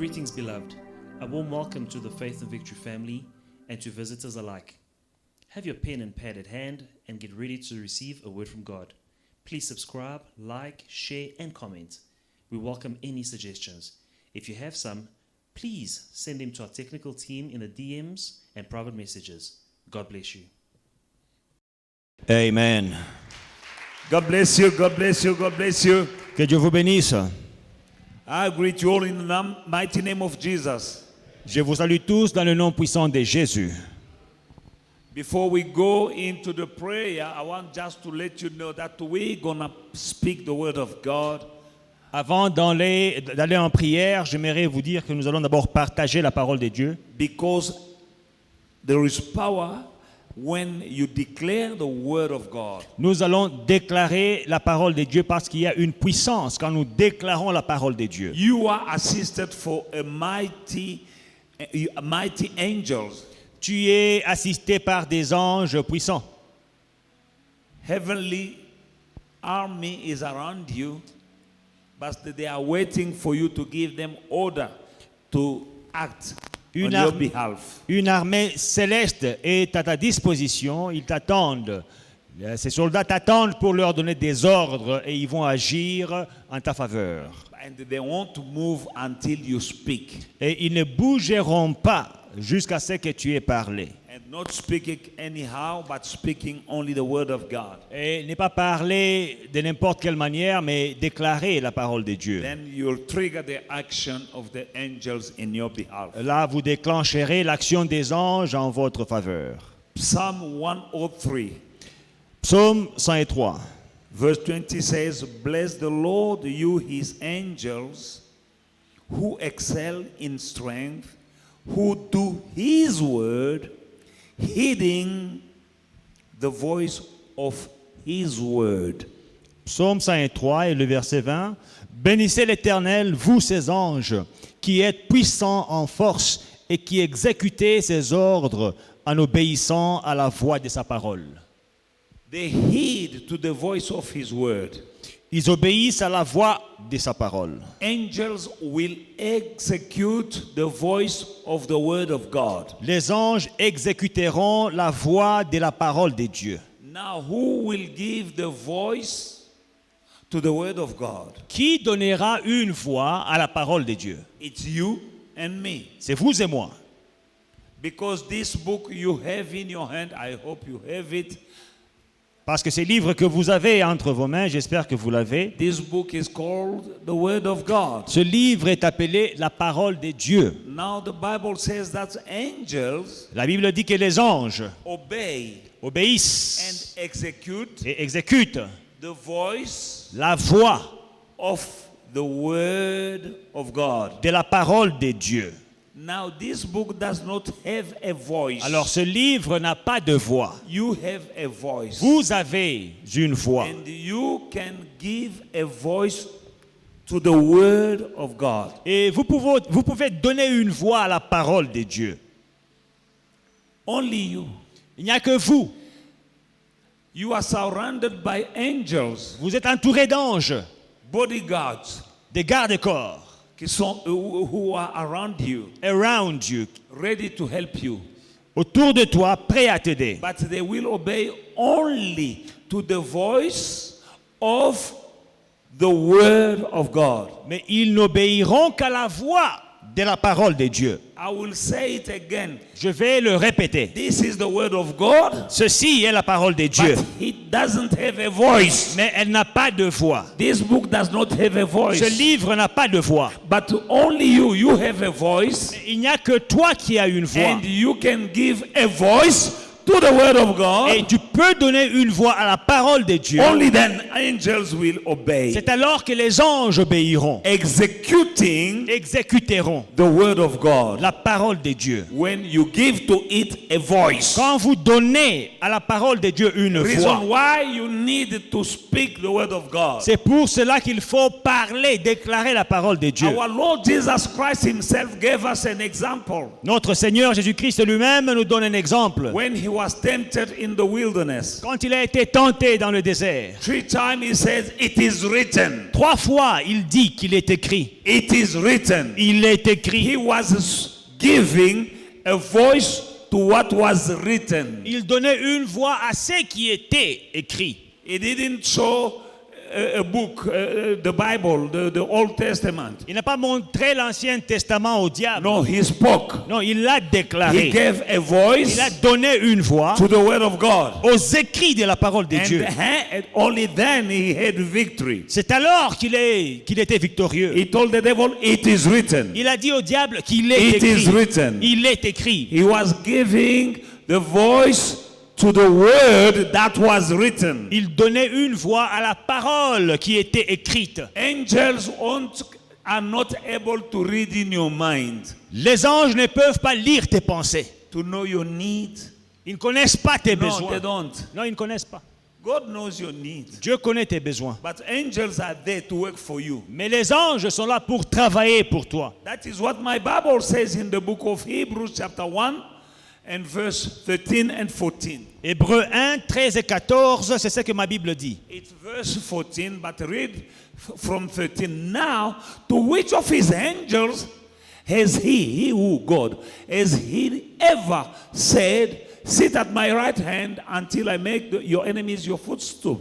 Greetings, beloved. A warm welcome to the Faith and Victory family and to visitors alike. Have your pen and pad at hand and get ready to receive a word from God. Please subscribe, like, share, and comment. We welcome any suggestions. If you have some, please send them to our technical team in the DMs and private messages. God bless you. Amen. God bless you, God bless you, God bless you. Que Dieu vous bénisse. I greet you all in the mighty name of Jesus. Je vous salue tous dans le nom puissant de Jésus. Before we go into the prayer, I want just to let you know that we're going to speak the word of God. Avant d'aller en prière, j'aimerais vous dire que nous allons d'abord partager la parole de Dieu. Because there is power when you declare the word of God. Nous allons déclarer la parole de Dieu parce qu'il y a une puissance quand nous déclarons la parole de Dieu. You are assisted for a mighty angels. Tu es assisté par des anges puissants. Heavenly army is around you, but they are waiting for you to give them order to act on your behalf. Une armée céleste est à ta disposition. Ils t'attendent. Ces soldats t'attendent pour leur donner des ordres et ils vont agir en ta faveur. And they won't move until you speak. Et ils ne bougeront pas jusqu'à ce que tu aies parlé. And not speaking anyhow, but speaking only the word of God. Et ne pas parler de n'importe quelle manière, mais déclarer la parole de Dieu. Then you'll trigger the action of the angels in your behalf. Là, vous déclencherez l'action des anges en votre faveur. Psalm 103. Psaume 103. Verse 20 says, "Bless the Lord, you his angels, who excel in strength, who do his word, heeding the voice of his word." Psaume 103 et le verset 20. Bénissez l'Éternel, vous ses anges, qui êtes puissants en force et qui exécutez ses ordres en obéissant à la voix de sa parole. They heed to the voice of his word. Ils obéissent à la voix de sa parole. Angels will execute the voice of the word of God. Les anges exécuteront la voix de la parole de Dieu. Now, who will give the voice to the word of God? Qui donnera une voix à la parole de Dieu? It's you and me. C'est vous et moi. Because this book you have in your hand, I hope you have it. Parce que ces livres que vous avez entre vos mains, j'espère que vous l'avez. This book is called the Word of God. Ce livre est appelé la parole de Dieu. Now the Bible says that angels La Bible dit que les anges obéissent and execute et exécutent the voice la voix of the Word of God. de la parole de Dieu. Now this book does not have a voice. Alors ce livre n'a pas de voix. You have a voice. Vous avez une voix. And you can give a voice to the Word of God. Et vous pouvez donner une voix à la parole de Dieu. Only you. Il n'y a que vous. You are surrounded by angels, Vous êtes entouré d'anges, bodyguards, des gardes-corps, who are around you, around you, ready to help you. autour de toi, prêts à t'aider. But they will obey only to the voice of the Word of God. Mais ils n'obéiront qu'à la voix de la parole de Dieu. I will say it again. Je vais le répéter. This is the Word of God, Ceci est la parole de Dieu. but it doesn't have a voice. Mais elle n'a pas de voix. This book does not have a voice. Ce livre n'a pas de voix. But only you have a voice, Il n'y a que toi qui as une voix. and you can give a voice to the Word of God. Et tu peux donner une voix à la parole de Dieu. Only then angels will obey. C'est alors que les anges obéiront, exécuteront the Word of God. la parole de Dieu. When you give to it a voice. Quand vous donnez à la parole de Dieu une Reason voix, why you need to speak the Word of God. c'est pour cela qu'il faut parler, déclarer la parole de Dieu. Our Lord Jesus Christ himself gave us an example. Notre Seigneur Jésus-Christ lui-même nous donne un exemple. When he was tempted in the wilderness, Quand il a été tenté dans le désert, 3 times he says, "It is written." 3 fois il dit qu'il est écrit. It is written. Il est écrit. He was giving a voice to what was written. Il donnait une voix à ce qui était écrit. He didn't show a book, the Bible, the Old Testament. Il n'a pas montré l'Ancien Testament au diable. No, he spoke. Non, il l'a déclaré. He gave a voice Il a donné une voix to the Word of God. aux écrits de la parole de Dieu. And only then he had victory. C'est alors qu'il était victorieux. He told the devil, "It is written." Il a dit au diable qu'il est It is écrit. written. Il est écrit. He was giving the voice to the word that was written. Il donnait une voix à la parole qui était écrite. Angels are not able to read in your mind, Les anges ne peuvent pas lire tes pensées. to know your need. Ils ne connaissent pas tes No, besoins. they don't. Non, ils ne connaissent pas. God knows your need. Dieu connaît tes besoins. But angels are there to work for you. Mais les anges sont là pour travailler pour toi. That is what my Bible says in the book of Hebrews chapter 1 and verse 13 and 14. Hébreux 1, 13 et 14, c'est ce que ma Bible dit. It's verse 14, but read from 13. Now, to which of his angels has he who God, has he ever said, "Sit at my right hand until I make your enemies your footstool"?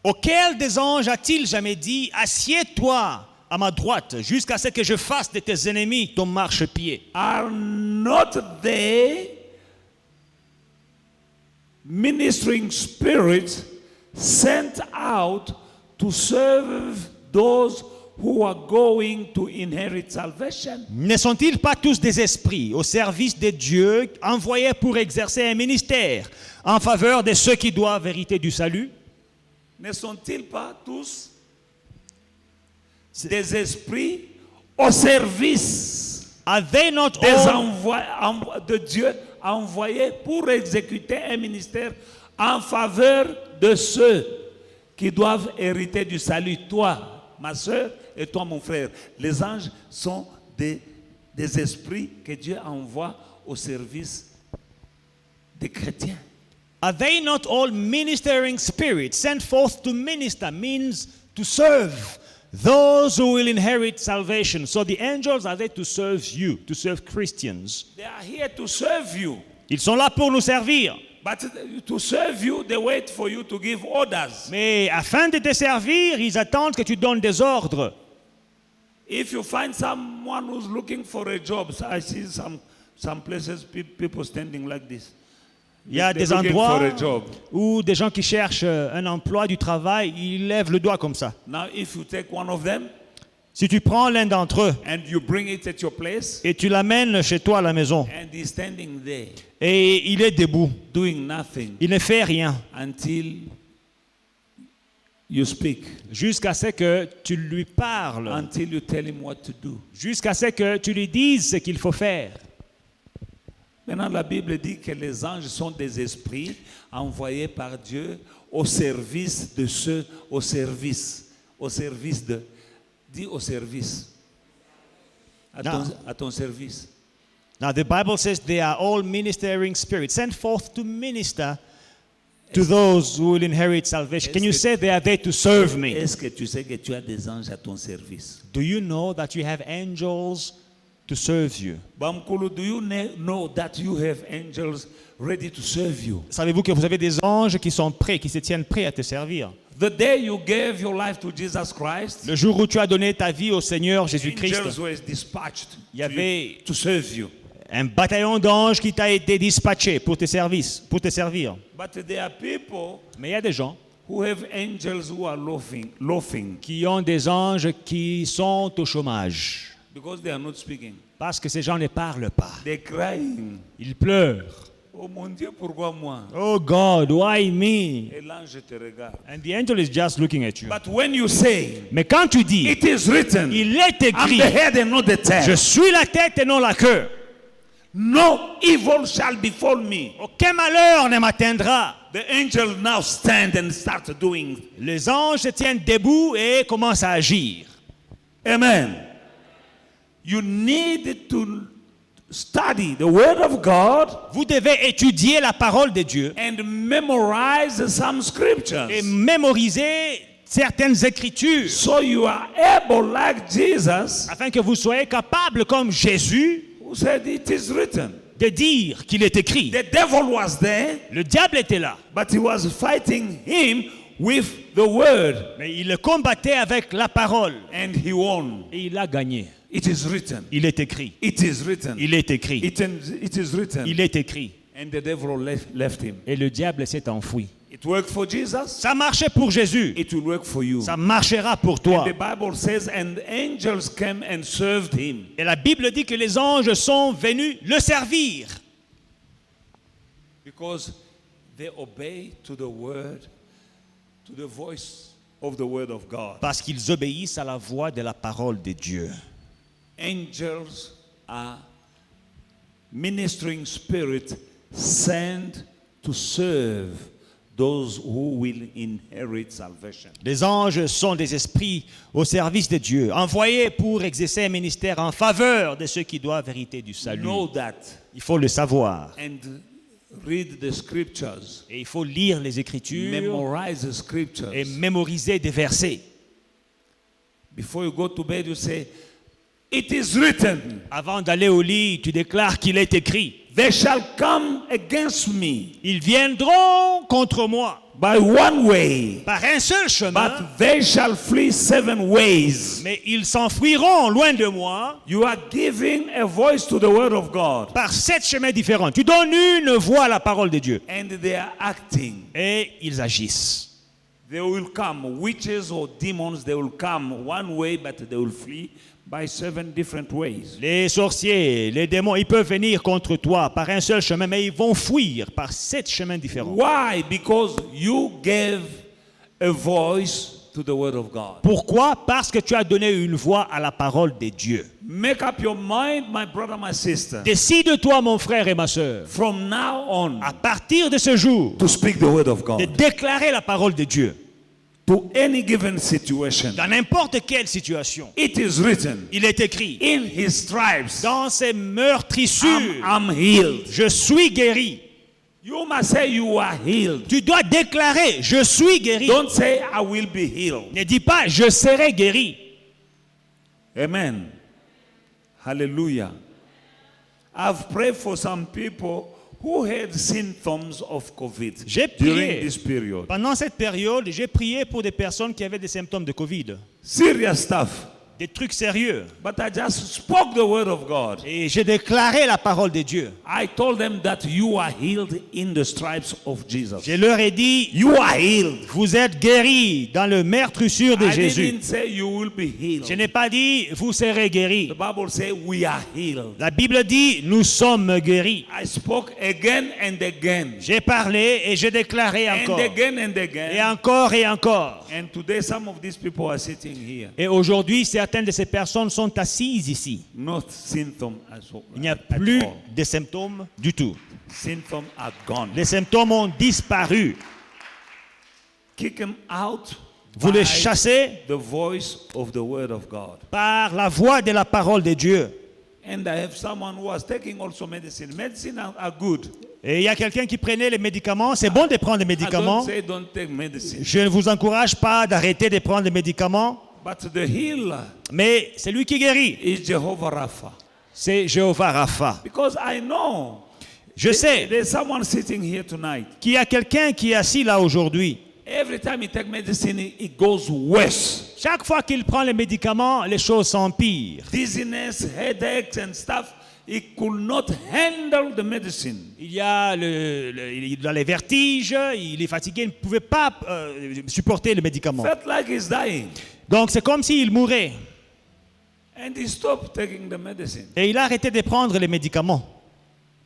Auquel des anges a-t-il jamais dit, assieds-toi à ma droite jusqu'à ce que je fasse de tes ennemis ton marchepied? Are not they ministering spirits sent out to serve those who are going to inherit salvation? Ne sont-ils pas tous des esprits au service de Dieu envoyés pour exercer un ministère en faveur de ceux qui doivent hériter du salut? Ne sont-ils pas tous des esprits au service Are they not des all de Dieu envoyés pour exécuter un ministère en faveur de ceux qui doivent hériter du salut? Toi, ma soeur, et toi, mon frère, les anges sont des esprits que Dieu envoie au service des chrétiens. Are they not all ministering spirits sent forth to minister, means to serve those who will inherit salvation? So the angels are there to serve you, to serve Christians. They are here to serve you. Ils sont là pour nous servir. But to serve you, they wait for you to give orders. Mais afin de te servir, ils attendent que tu donnes des ordres. If you find someone who's looking for a job, so I see some places people standing like this. Il y a They're des looking endroits for a job. où des gens qui cherchent un emploi, du travail, ils lèvent le doigt comme ça. Now, if you take one of them Si tu prends l'un d'entre eux and you bring it at your place, et tu l'amènes chez toi à la maison and he's standing there et il est debout, doing nothing il ne fait rien until you speak, jusqu'à ce que tu lui parles, until you tell him what to do. jusqu'à ce que tu lui dises ce qu'il faut faire. Maintenant, la Bible dit que les anges sont des esprits envoyés par Dieu au service de ceux, au service de, dis au service, à ton service. Now the Bible says they are all ministering spirits sent forth to minister to those who will inherit salvation. Can you say they are there to serve me? Est-ce que tu sais que tu as des anges à ton service? Do you know that you have angels to serve you? Bamkulu, do you know that you have angels ready to serve you? Savez-vous que vous avez des anges qui sont prêts, qui se tiennent prêts à te servir? The day you gave your life to Jesus Christ, Le jour où tu as donné ta vie au Seigneur Jésus-Christ, angels were dispatched il y avait to serve you. un bataillon d'anges qui t'a été dispatché pour te servir. But there are people Mais il y a des gens who have angels who are laughing qui ont des anges qui sont au chômage because they are not speaking. parce que ces gens ne parlent pas. They're crying. Ils pleurent. Oh mon Dieu, pourquoi moi? Oh God, why me? Et l'ange te regarde. And the angel is just looking at you. But when you say, Mais quand tu dis, it is written, il est I'm écrit, the head and not the je tail. suis la tête et non la queue, No evil shall befall me. aucun malheur ne m'atteindra. The angel now stand and start doing. Les anges se tiennent debout et commencent à agir. Amen. You need to study the Word of God Vous devez étudier la parole de Dieu and memorize some scriptures. et mémoriser certaines écritures So you are able, like Jesus, afin que vous soyez capable, comme Jésus, who said it is written. de dire qu'il est écrit. The devil was there, Le diable était là, but he was fighting him with the word, mais il le combattait avec la parole and he won. et il a gagné. It is written. Il est écrit. It is written. Il est écrit. It is written. Il est écrit. And the devil left him. Et le diable s'est enfui. It worked for Jesus. Ça marchait pour Jésus. It will work for you. Ça marchera pour toi. The Bible says, and angels came and served him. Et la Bible dit que les anges sont venus le servir. Because they obey to the word, to the voice of the word of God. Parce qu'ils obéissent à la voix de la parole de Dieu. Angels are ministering spirit sent to serve those who will inherit salvation. Les anges sont des esprits au service de Dieu, envoyés pour exercer un ministère en faveur de ceux qui doivent hériter du salut. Know that Il faut le savoir. and read the scriptures. Et il faut lire les Écritures Memorize the scriptures. et mémoriser des versets. Before you go to bed, you say, it is written, Avant d'aller au lit, tu déclares qu'il est écrit. they shall come against me Ils viendront contre moi by one way, par un seul chemin, but they shall flee 7 ways. mais ils s'enfuiront loin de moi You are giving a voice to the word of God, par 7 chemins différents. Tu donnes une voix à la parole de Dieu. and they are acting. Et ils agissent. They will come, witches or demons, they will come one way, but they will flee by 7 different ways. Les sorciers, les démons, ils peuvent venir contre toi par un seul chemin, mais ils vont fuir par 7 chemins différents. Why? Because you gave a voice to the word of God. Pourquoi? Parce que tu as donné une voix à la parole de Dieu. Make up your mind, my brother, my sister, Décide-toi, mon frère et ma sœur, from now on, à partir de ce jour, to speak the word of de God déclarer la parole de Dieu to any given situation. dans n'importe quelle situation. It is written, Il est écrit, in his stripes, dans ces meurtrissures, I'm healed. je suis guéri. You must say you are healed. Tu dois déclarer, je suis guéri. Don't say I will be healed. Ne dis pas, je serai guéri. Amen. Hallelujah. I've prayed for some people who had symptoms of COVID J'ai during prié. this period. Pendant cette période, j'ai prié pour des personnes qui avaient des symptômes de Covid. Serious stuff. Des trucs sérieux. But I just spoke the word of God. Et j'ai déclaré la parole de Dieu. I told them that you are healed in the stripes of Jesus. Je leur ai dit, You are healed. vous êtes guéris dans le meurtrissure de I Jésus. didn't say you will be healed. Je n'ai pas dit, vous serez guéris. The Bible says we are healed. La Bible dit, nous sommes guéris. I spoke again and again. J'ai parlé et j'ai déclaré encore. And again and Et again. encore et encore. And today some of these people are sitting here. Et aujourd'hui, certaines de ces personnes sont assises ici. Not symptoms Il n'y a at plus all. de symptômes du tout. Symptoms are gone. Les symptômes ont disparu. Kick them out Vous by les chassez the voice of the word of God. par la voix de la parole de Dieu. And I have someone who was taking also medicine. Medicine are good. Et il y a quelqu'un qui prenait les médicaments. C'est bon de prendre les I médicaments. don't say don't take medicine. Je ne vous encourage pas d'arrêter de prendre les médicaments. But the healer Mais c'est lui qui guérit. is Jehovah Rapha. C'est Jéhovah Rapha. Because I know Je sais there's someone sitting here tonight. qu'il y a quelqu'un qui est assis là aujourd'hui. Every time he takes medicine, it goes worse. Chaque fois qu'il prend les médicaments, les choses s'empirent. Dizziness, headaches and stuff. He could not handle the medicine. Il y a il a les vertiges, il est fatigué, il ne pouvait pas supporter les médicaments. Felt like he's dying. Donc c'est comme s'il mourait. And he stopped taking the medicine. Et il a arrêté de prendre les médicaments.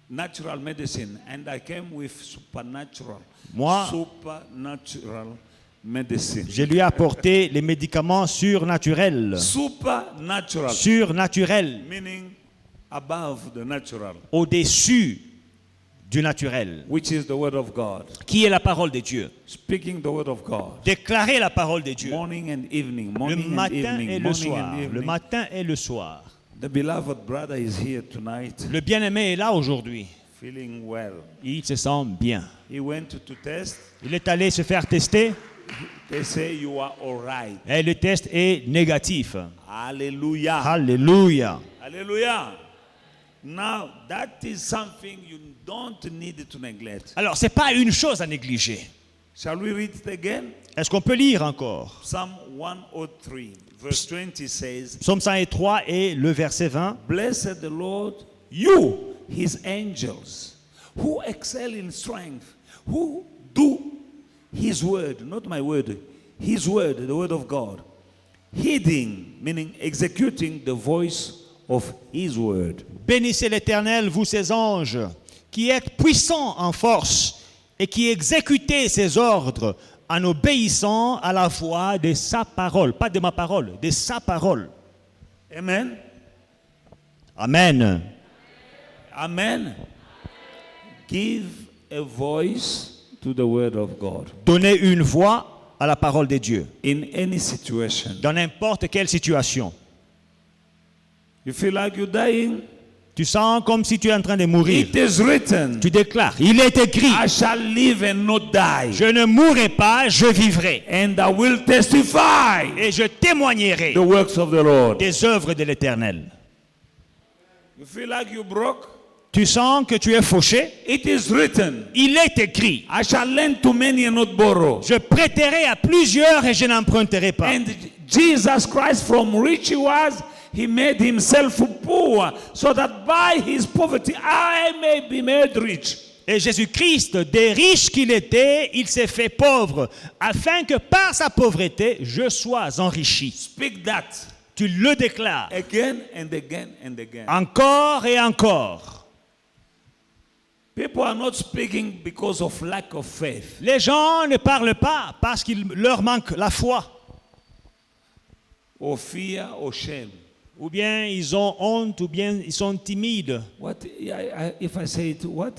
Natural medicine. And I came with supernatural. Moi, Supernatural medicine. je lui ai apporté les médicaments surnaturels. Supernatural. Surnaturels, Meaning above the natural. au-dessus du naturel, Which is the word of God. qui est la parole de Dieu. Speaking the word of God. Déclarer la parole de Dieu. Morning and evening. Le Morning and matin evening. et le Morning soir. and Le evening. matin et le soir. The beloved brother is here tonight, Le bien-aimé est là aujourd'hui. feeling well. Il se sent bien. He went to test. Il est allé se faire tester They say you are all right. et le test est négatif. Hallelujah. Alléluia. Hallelujah. Now, that is something you don't need to neglect. Alors, ce n'est pas une chose à négliger. Shall we read it again? Est-ce qu'on peut lire encore? Psalm 103, verse 20 says, Psaume 103 et le verset 20. Blessed the Lord, you, his angels, who excel in strength, who do his word, not my word, his word, the word of God, heeding, meaning executing the voice of his word. Bénissez l'Éternel, vous ses anges, qui êtes puissants en force et qui exécutez ses ordres en obéissant à la voix de sa parole. Pas de ma parole, de sa parole. Amen. Amen. Amen. Give a voice to the word of God Donnez une voix à la parole de Dieu in any situation. dans n'importe quelle situation. You feel like you're dying? Tu sens comme si tu es en train de mourir. It is written, Tu déclares, il est écrit, I shall live and not die, je ne mourrai pas, je vivrai. and I will testify Et je témoignerai the works of the Lord. des œuvres de l'Éternel. You feel like you broke? Tu sens que tu es fauché? It is written, Il est écrit, I shall lend to many and not borrow. je prêterai à plusieurs et je n'emprunterai pas. And Jesus Christ, from rich he was, he made himself poor, so that by his poverty I may be made rich. Et Jésus-Christ, des riches qu'il était, il s'est fait pauvre, afin que par sa pauvreté, je sois enrichi. Speak that Tu le déclares again and again and again. encore et encore. People are not speaking because of lack of faith. Les gens ne parlent pas parce qu'il leur manque la foi. Or fear or shame. Ou bien ils ont honte, ou bien ils sont timides. If I say it, what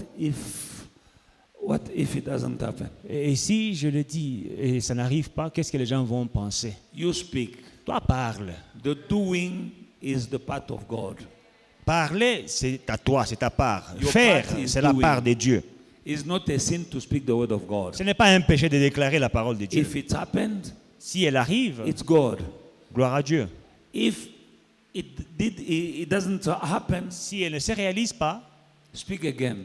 if it doesn't happen? Et si je le dis et ça n'arrive pas, qu'est-ce que les gens vont penser? You speak. Toi, parle. The doing is the part of God. Parler, c'est à toi, c'est ta part. Your Faire, part is c'est la doing. part de Dieu. It's not a sin to speak the word of God. Ce n'est pas un péché de déclarer la parole de Dieu. If it happened, Si elle arrive, it's God. gloire à Dieu. If it doesn't happen, Si elle ne se réalise pas, speak again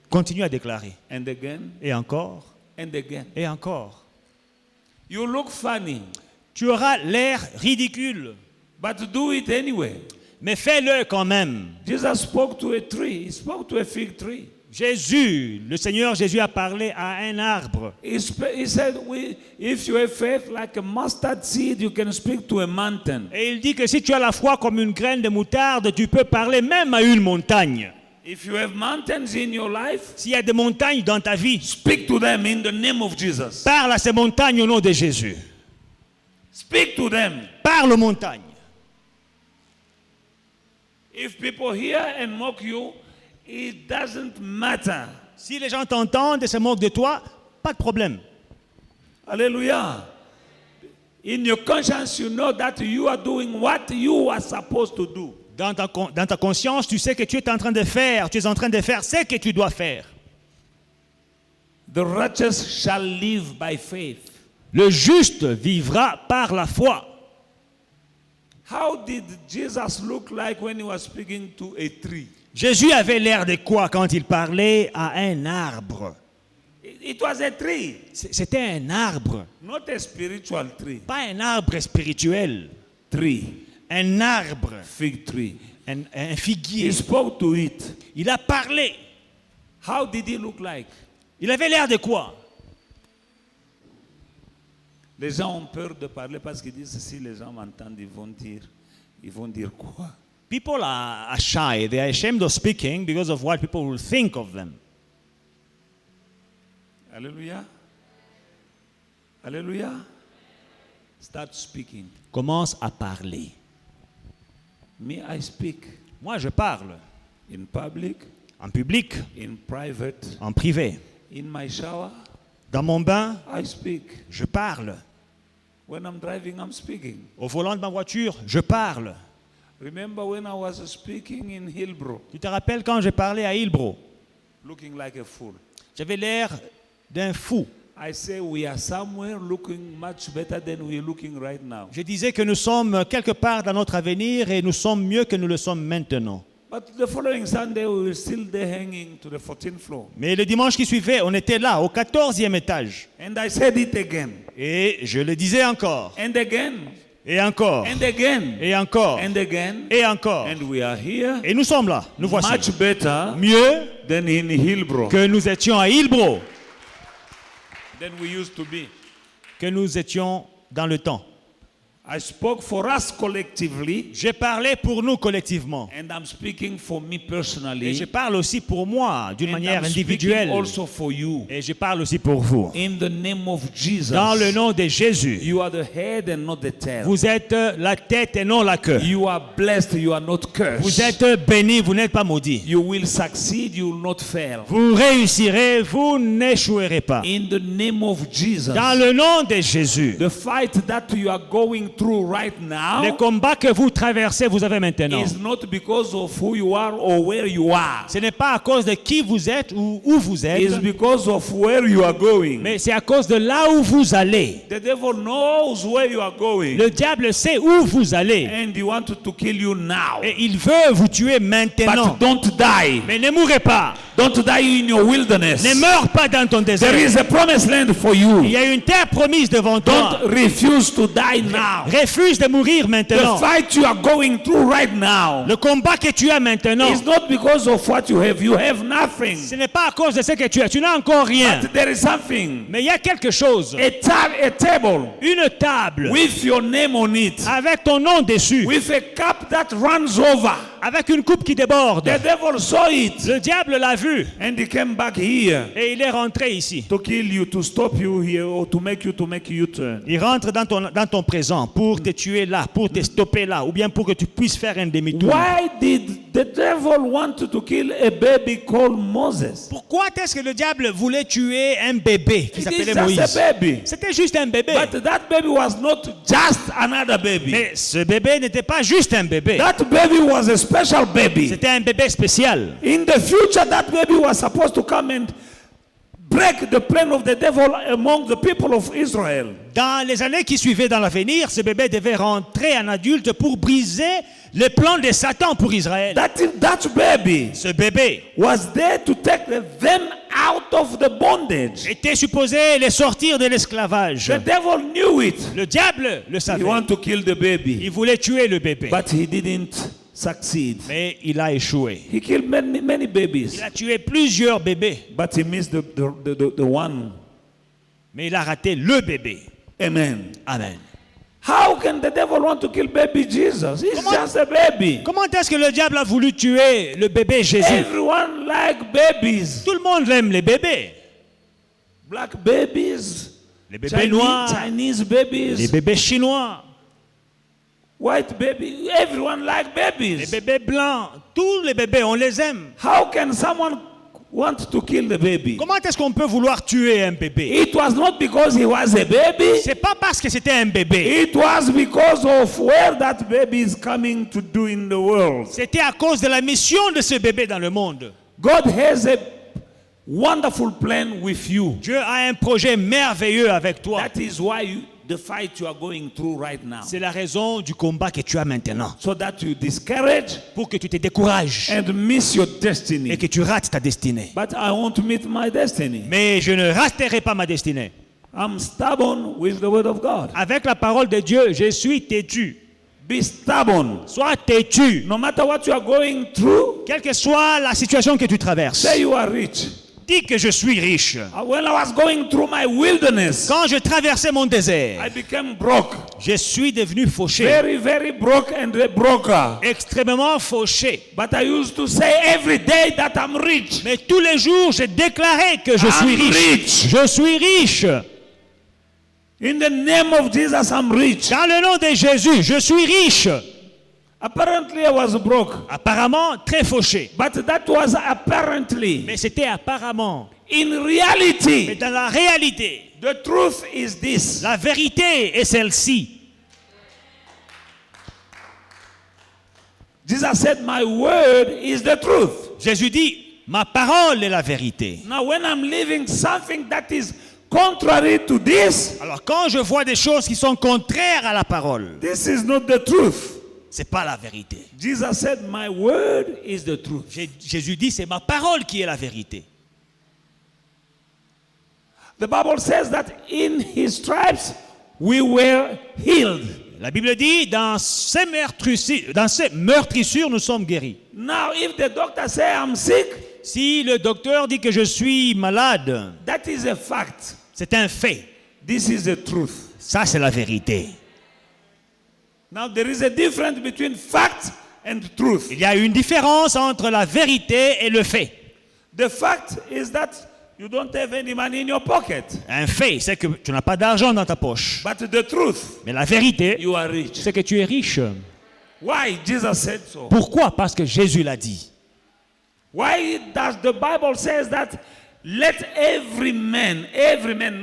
continue à déclarer. and again Et encore, and again. et encore. You look funny, Tu auras l'air ridicule, but do it anyway. mais fais-le quand même. Jesus spoke to a tree. He spoke to a fig tree. Jésus, le Seigneur Jésus a parlé à un arbre. He said, if you have faith like a mustard seed, you can speak to a mountain. Et il dit que si tu as la foi comme une graine de moutarde, tu peux parler même à une montagne. If you have mountains in your life, S'il y a des montagnes dans ta vie, speak to them in the name of Jesus. parle à ces montagnes au nom de Jésus. Speak to them. Parle aux montagnes. If people hear and mock you, it doesn't matter. Si les gens t'entendent et se moquent de toi, pas de problème. Hallelujah. In your conscience, you know that you are doing what you are supposed to do. Dans ta conscience, tu sais que tu es en train de faire, ce que tu dois faire. The righteous shall live by faith. Le juste vivra par la foi. How did Jesus look like when he was speaking to a tree? Jésus avait l'air de quoi quand il parlait à un arbre? It was a tree, C'était un arbre, not a spiritual tree. pas un arbre spirituel. Tree, Un arbre, fig tree. un He figuier. spoke to it. Il a parlé. How did he look like? Il avait l'air de quoi? Les gens ont peur de parler parce qu'ils disent si les gens m'entendent, ils vont dire quoi? People are shy. They are ashamed of speaking because of what people will think of them. Alléluia. Alléluia. Start speaking. Commence à parler. Me, I speak Moi, je parle in public, en public, in private, en privé. in my shower. Dans mon bain, I speak. je parle. When I'm driving, I'm speaking. Au volant de ma voiture, je parle. Remember when I was speaking in Hillbrook, Tu te rappelles quand j'ai parlé à Hillbrook? looking like a fool? J'avais l'air d'un fou. I say we are somewhere looking much better than we're looking right now. Je disais que nous sommes quelque part dans notre avenir et nous sommes mieux que nous le sommes maintenant. But the following Sunday, we were still there hanging to the 14th floor. Mais le dimanche qui suivait, on était là, au 14e étage. And I said it again. Et je le disais encore. And again. Et encore. And again. Et encore. And again. Et encore. And we are here. Et nous sommes là. Nous voici. Much better Mieux than in Hillbrook. que nous étions à Hillbrook. Than we used to be. Que nous étions dans le temps. I spoke for us collectively. J'ai parlé pour nous collectivement. And I'm speaking for me Et personally. je parle aussi pour moi, d'une And manière I'm speaking individuelle. also for you. Et je parle aussi pour vous. In the name of Jesus. Dans le nom de Jésus. You are the head and not the tail. Vous êtes la tête et non la queue. You are blessed, you are not cursed. Vous êtes bénis, vous n'êtes pas maudits. You will succeed, you will not fail. Vous réussirez, vous n'échouerez pas. In the name of Jesus. Dans le nom de Jésus. The fight that you are going through right Le now combat que vous traversez, vous avez maintenant. is not because of who you are or where you are. Ce n'est pas à cause de qui vous êtes ou où vous êtes, It's because of where you are going. mais c'est à cause de là où vous allez. The devil knows where you are going. Le diable sait où vous allez And he wants to kill you now. et il veut vous tuer maintenant. But don't die. Mais ne mourrez pas. Don't die in your wilderness. Ne meurs pas dans ton désert. There is a promised land for Il you. y a une terre promise devant toi. Don't refuse to die now. Refuse de mourir The maintenant. fight you are going through right now Le combat que tu as maintenant, is not because of what you have. You have nothing. ce n'est pas à cause de ce que tu as. Tu n'as encore rien. But there is something. Mais il y a quelque chose. A table Une table with your name on it. avec ton nom dessus. With a cup that runs over. Avec une coupe qui déborde. The devil saw it. Le diable l'a vu And he came back here et il est rentré ici. to kill you, to stop you here, or to make you turn. Il rentre dans ton présent pour te tuer là, pour te stopper là, ou bien pour que tu puisses faire un demi-tour. Why did the devil want to kill a baby called Moses? Pourquoi est-ce que le diable voulait tuer un bébé qui It is s'appelait just Moïse? a baby. C'était juste un bébé. But that baby was not just another baby. Mais ce bébé n'était pas juste un bébé. That baby was a special baby. C'était un bébé spécial. In the future, that baby was supposed to come and break the plan of the devil among the people of Israel. Dans les années qui suivaient dans l'avenir, ce bébé devait rentrer en adulte pour briser les plans de Satan pour Israël. That baby Ce bébé was there to take them out of the bondage. était supposé les sortir de l'esclavage. The devil knew it. Le diable le He savait. wanted to kill the baby, Il voulait tuer le bébé. but he didn't succeed. Mais il a échoué. He killed many babies, Il a tué plusieurs bébés. but he missed the one. Mais il a raté le bébé. Amen. Amen. How can the devil want to kill baby Jesus? He's just a baby. Comment est-ce que le diable a voulu tuer le bébé Jésus? Everyone like babies. Tout le monde aime les bébés. Black babies, Les bébés noirs, Chinese les babies, bébés chinois, white baby. Everyone like les babies. bébés blancs. Tous les bébés, on les aime. How can someone want to kill the baby? Comment est-ce qu'on peut vouloir tuer un bébé? It was not because he was a baby. C'est pas parce que c'était un bébé. It was because of where that baby is coming to do in the world. C'était à cause de la mission de ce bébé dans le monde. God has a wonderful plan with you. Dieu a un projet merveilleux avec toi. That is why the fight you are going through right now. C'est la raison du combat que tu as maintenant. So that you discourage Pour que tu te décourages and miss your et destiny. que tu rates ta destinée. But I want to meet my destiny. Mais je ne raterai pas ma destinée. I'm stubborn with the word of God. Avec la parole de Dieu, je suis têtu. Be stubborn. Sois têtu. No matter what you are going through, Quelle que soit la situation que tu traverses. say you are rich. Dis que je suis riche. When I was going through my wilderness, Quand je traversais mon désert, I became broke. je suis devenu fauché. Very broke and a broker. Extrêmement fauché. But I used to say every day that I'm rich. Mais tous les jours, je déclarais que je suis I'm riche. rich. Je suis riche. In the name of Jesus, I'm rich. Dans le nom de Jésus, je suis riche. Apparently, I was broke. Apparemment, très fauché. But that was apparently. Mais c'était apparemment. In Mais reality, dans la réalité, the truth is this. la vérité est celle-ci. Jesus said, my word is the truth. Jésus dit, ma parole est la vérité. Now when I'm living something that is contrary to this, Alors quand je vois des choses qui sont contraires à la parole, this is not the truth. c'est pas la vérité. Jesus said, my word is the truth. Jésus dit, c'est ma parole qui est la vérité. The Bible says that in his stripes we were healed. La Bible dit, dans ces meurtrissures, nous sommes guéris. Now if the doctor say I'm sick, Si le docteur dit que je suis malade, that is a fact. c'est un fait. This is the truth. Ça, c'est la vérité. Now there is a difference between fact and truth. Il y a une différence entre la vérité et le fait. The fact is that you don't have any money in your pocket. Un fait, c'est que tu n'as pas d'argent dans ta poche. But the truth, Mais la vérité, you are rich. c'est que tu es riche. Why Jesus said so? Pourquoi? Parce que Jésus l'a dit. Why does the Bible says that let every man,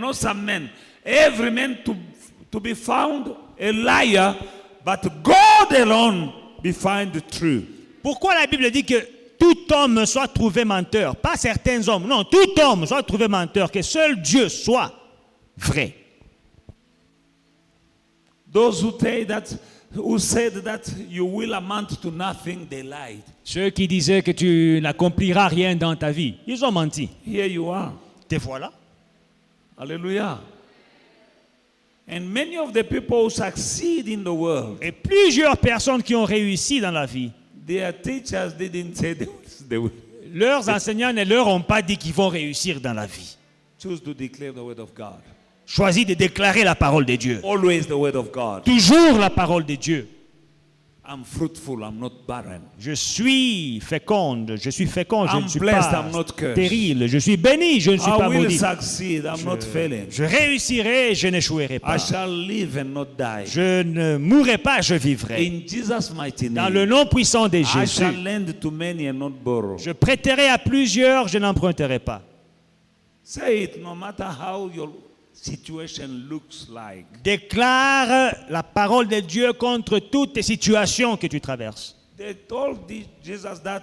not some men, every man to be found a liar, but God alone be found true. Pourquoi la Bible dit que tout homme soit trouvé menteur? Pas certains hommes, non, tout homme soit trouvé menteur, que seul Dieu soit vrai. Those who said that you will amount to nothing, they lied. Ceux qui disaient que tu n'accompliras rien dans ta vie, ils ont menti. Here you are. Te voilà. Hallelujah. And many of the people who succeed in the world, Et plusieurs personnes qui ont réussi dans la vie, their teachers didn't say they will leurs enseignants ne leur ont pas dit qu'ils vont réussir dans la vie. choose to declare the word of God. Choisis de déclarer la parole de Dieu. Always the word of God. Toujours la parole de Dieu. I'm fruitful, I'm not barren. Je suis féconde, je I'm ne suis blessed, pas I'm not cursed. stérile, je suis béni, je ne suis I pas will maudit. succeed, I'm not failing. Je réussirai, je n'échouerai pas. I shall live and not die. Je ne mourrai pas, je vivrai. In Jesus' mighty Dans le name, nom puissant de I Jésus, shall lend to many and not borrow. je prêterai à plusieurs, je n'emprunterai pas. Say it no matter how your situation looks like. Déclare la parole de Dieu contre toutes les situations que tu traverses. They told Jesus that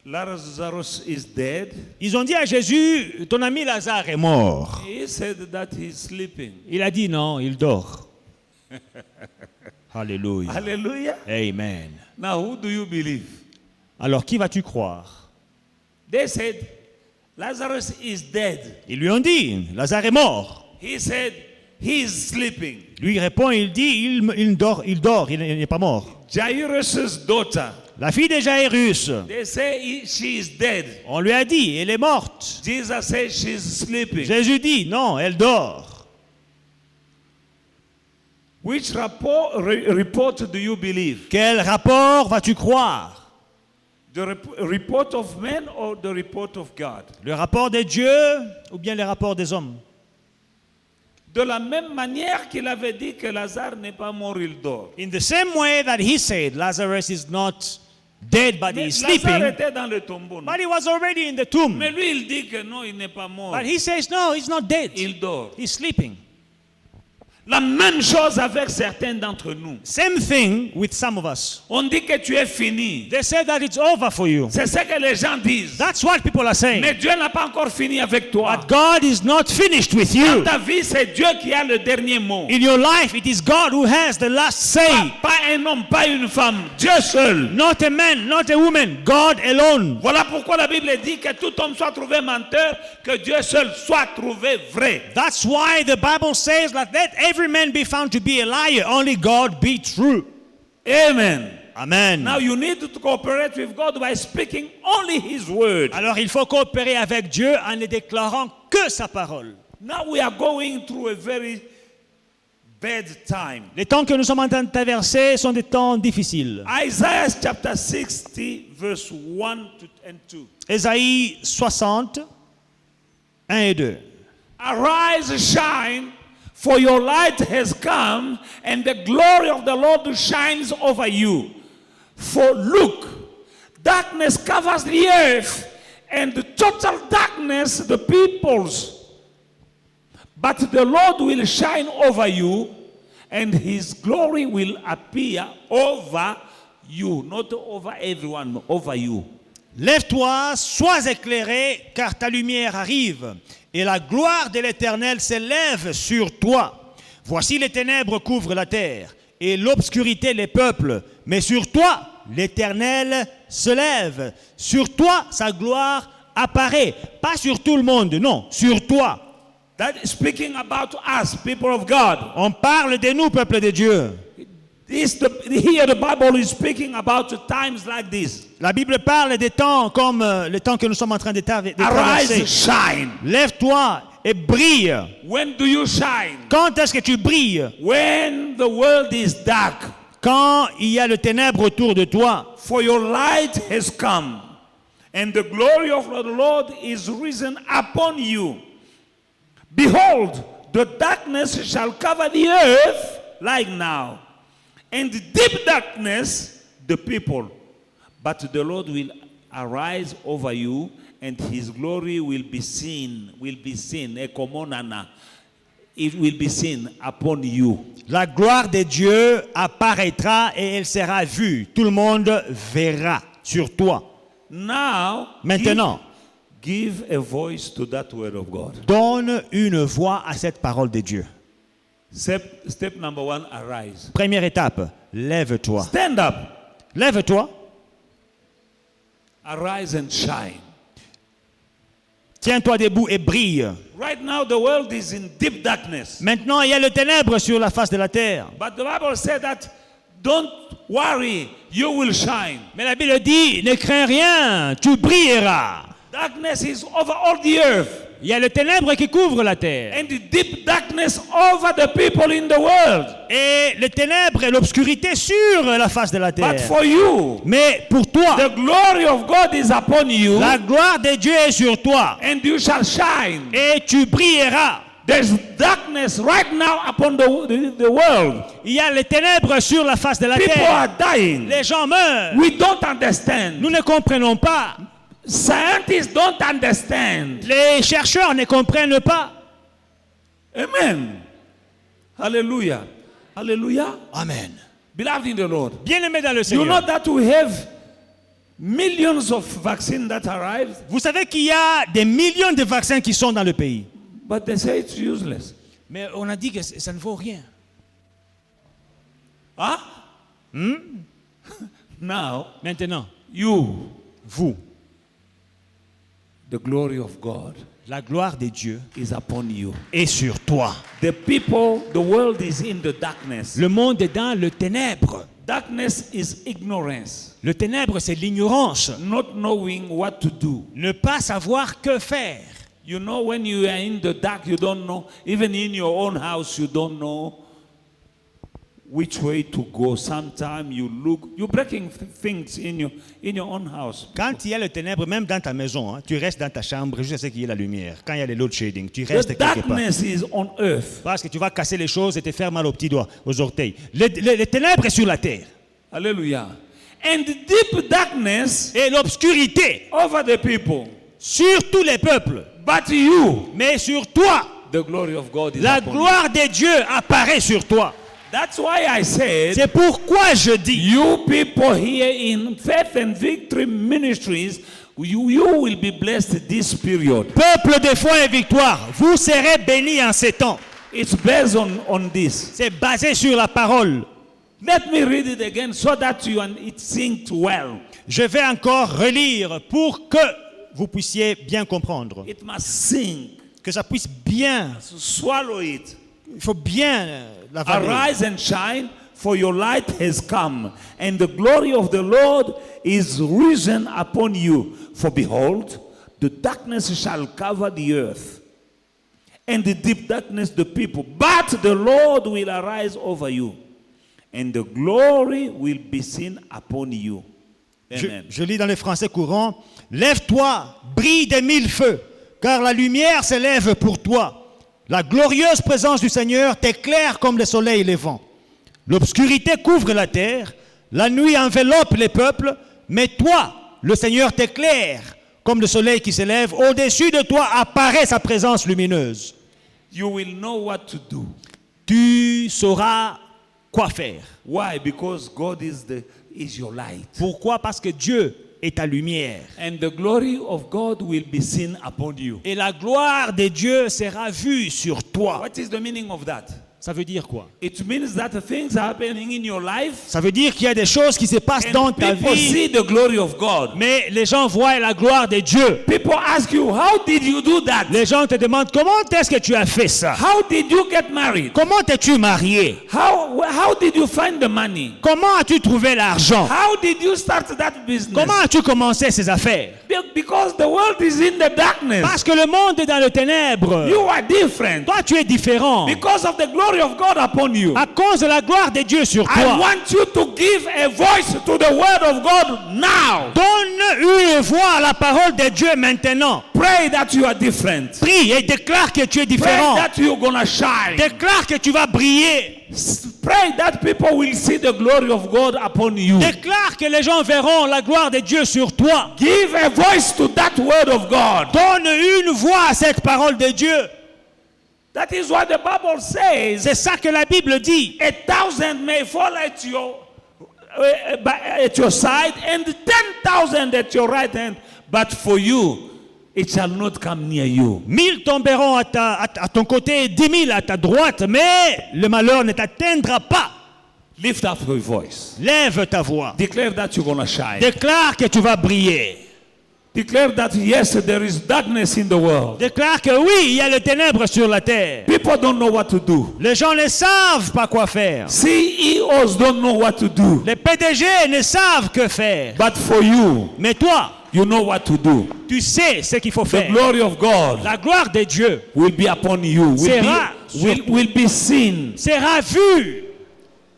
Lazarus is dead. Ils ont dit à Jésus, ton ami Lazare est mort. He said that he's sleeping. Il a dit non, il dort. Alléluia. Hallelujah. Amen. Now who do you believe? Alors qui vas-tu croire? They said Lazarus is dead. Ils lui ont dit, Lazare est mort. He said he's sleeping. Lui il répond, il dit, il dort, il n'est pas mort. Jairus' daughter. La fille de Jairus, They say she is dead. on lui a dit, elle est morte. Jesus says she's sleeping. Jésus dit, non, elle dort. Which report do you believe? Quel rapport vas-tu croire? The report of men or the report of God? Le rapport de Dieu ou bien le rapport des hommes? De la même manière qu'il avait dit que Lazare n'est pas mort, il dort. In the same way that he said Lazarus is not dead but he Mais is Lazare sleeping, était dans le tombeau. non? but he was already in the tomb. Mais lui, il dit que non, il n'est pas mort. But he says no, he's not dead. Il dort. He's sleeping. La même chose avec certains d'entre nous. Same thing with some of us. On dit que tu es fini. They say that it's over for you. C'est ce que les gens disent. That's what people are saying. Mais Dieu n'a pas encore fini avec toi. But God is not finished with Dans you. ta vie, c'est Dieu qui a le dernier mot. In your life, it is God who has the last say. Pas un homme, pas une femme. Dieu seul. Not a man, not a woman. God alone. Voilà pourquoi la Bible dit que tout homme soit trouvé menteur, que Dieu seul soit trouvé vrai. That's why the Bible says that let every man be found to be a liar, only God be true. Amen. Amen. Now you need to cooperate with God by speaking only His word. Alors il faut coopérer avec Dieu en ne déclarant que sa parole. Now we are going through a very bad time. Les temps que nous sommes en train de traverser sont des temps difficiles. Isaiah chapter 60 verse 1 and 2. Ésaïe 60, 1 et 2. Arise, shine, for your light has come, and the glory of the Lord shines over you. For look, darkness covers the earth, and the total darkness the peoples. But the Lord will shine over you, and his glory will appear over you, not over everyone, over you. Lève-toi, sois éclairé, car ta lumière arrive, et la gloire de l'Éternel s'élève sur toi. Voici les ténèbres couvrent la terre, et l'obscurité les peuples, mais sur toi, l'Éternel se lève. Sur toi, sa gloire apparaît. Pas sur tout le monde, non, sur toi. That is speaking about us, people of God. On parle de nous, peuple de Dieu. Here the Bible is speaking about times like this. La Bible parle des temps comme le temps que nous sommes en train de traverser. Arise, shine. Lève-toi et brille. When do you shine? Quand est-ce que tu brilles? When the world is dark. Quand il y a le ténèbre autour de toi. For your light has come, and the glory of the Lord is risen upon you. Behold, the darkness shall cover the earth like now, and deep darkness the people. But the Lord will arise over you, and his glory will be seen, ekomonana. It will be seen upon you. La gloire de Dieu apparaîtra et elle sera vue. Tout le monde verra sur toi. Now, Maintenant, give a voice to that word of God. donne une voix à cette parole de Dieu. Step number 1, arise. Première étape, lève-toi. Stand up. Lève-toi, Arise and shine. tiens-toi debout et brille. Right now, the world is in deep darkness. Maintenant, il y a le ténèbre sur la face de la terre. But the Bible said that don't worry, you will shine. Mais la Bible dit, ne crains rien, tu brilleras. Darkness is over all the earth, Il y a le ténèbre qui couvre la terre. and the deep darkness over the people in the world. Et le ténèbre et l'obscurité sur la face de la But terre. for you, Mais pour toi, the glory of God is upon you, la gloire de Dieu est sur toi. and you shall shine. Et tu brilleras. There's darkness right now upon the world. Il y a les ténèbres sur la face de la People terre. are dying. Les gens meurent. We don't understand. Nous ne comprenons pas. Scientists don't understand. Les chercheurs ne comprennent pas. Amen. Hallelujah. Hallelujah. Amen. Beloved in the Lord. Bien-aimés dans le You know Seigneur. that we have millions of vaccines that arrived, Vous savez qu'il y a des millions de vaccins qui sont dans le pays. but they say it's useless. Mais on a dit que ça ne vaut rien. Huh? Now, Maintenant, you, vous, the glory of God la gloire de Dieu is upon you. est sur toi. The people, the world is in the darkness. Le monde est dans le ténèbre. Darkness is ignorance, Le ténèbre, c'est l'ignorance. not knowing what to do. Ne pas savoir que faire. You know, when you are in the dark, you don't know. Even in your own house, you don't know which way to go. Sometimes you look, you're breaking things in your own house. Quand il y a le ténèbre, même dans ta maison, hein, tu restes dans ta chambre jusqu'à ce qu'il y ait la lumière. Quand il y a les load shading, tu The restes quelque part. darkness is on earth. Parce que tu vas casser les choses et te faire mal aux petits doigts, aux orteils. Le ténèbre est sur la terre. Hallelujah. And deep darkness Et l'obscurité over the people. sur tous les peuples. But you, Mais sur toi, the glory of God is la upon gloire de Dieu apparaît sur toi. you. That's why I said, C'est pourquoi je dis, you people here in Faith and Victory Ministries, you will be blessed this period. peuple de foi et victoire, vous serez bénis en ces temps. It's based on this. C'est basé sur la parole. Let me read it again so that it sinks well. Je vais encore relire pour que vous puissiez bien comprendre. It must sink. Que ça puisse bien, Swallow it. il faut bien l'avaler. Arise and shine, for your light has come, and the glory of the Lord is risen upon you. For behold, the darkness shall cover the earth, and the deep darkness the people. But the Lord will arise over you, and the glory will be seen upon you. Amen. Je lis dans le français courant. Lève-toi, brille des mille feux, car la lumière s'élève pour toi. La glorieuse présence du Seigneur t'éclaire comme le soleil levant. L'obscurité couvre la terre, la nuit enveloppe les peuples, mais toi, le Seigneur t'éclaire comme le soleil qui s'élève. Au-dessus de toi apparaît sa présence lumineuse. You will know what to do. Tu sauras quoi faire. Why? Because God is your light. Pourquoi? Parce que Dieu est ta lumière. And the glory of God will be seen upon you. Et la gloire de Dieu sera vue sur toi. What is the meaning of that? Ça veut dire quoi? It means that things are happening in your life. Ça veut dire qu'il y a des choses qui se passent dans And ta people vie, see the glory of God. mais les gens voient la gloire de Dieu. People ask you, how did you do that? Les gens te demandent comment est-ce que tu as fait ça? How did you get married? Comment t'es-tu marié? How did you find the money? Comment as-tu trouvé l'argent? How did you start that business? Comment as-tu commencé ces affaires? Because the world is in the darkness. Parce que le monde est dans le ténèbre. You are different. Toi, tu es différent. Because of the glory of God upon you. À cause de la gloire de Dieu sur I toi. want you to give a voice to the word of God now. Donne une voix à la parole de Dieu maintenant. Pray that you are different. Prie et déclare que tu es Pray différent. that you're gonna shine. Déclare que tu vas briller. Pray that people will see the glory of God upon you. Déclare que les gens verront la gloire de Dieu sur toi. Give a voice to that word of God. Donne une voix à cette parole de Dieu. That is what the Bible says. C'est ça que la Bible dit. 1,000 may fall at your side and 10,000 at your right hand, but for you it shall not come near you. 1000 tomberont à ton côté et 10 000 à ta droite, mais le malheur ne t'atteindra pas. Lift up your voice. Lève ta voix. Declare that you're going to shine. Déclare que tu vas briller. Declare that yes, there is darkness in the world. Déclare que oui, il y a le ténèbre sur la terre. People don't know what to do. Les gens ne savent pas quoi faire. CEOs don't know what to do. Les PDG ne savent que faire. But for you, Mais toi, you know what to do. tu sais ce qu'il faut The faire. glory of God La gloire de Dieu will be upon you. Will be seen. sera vue.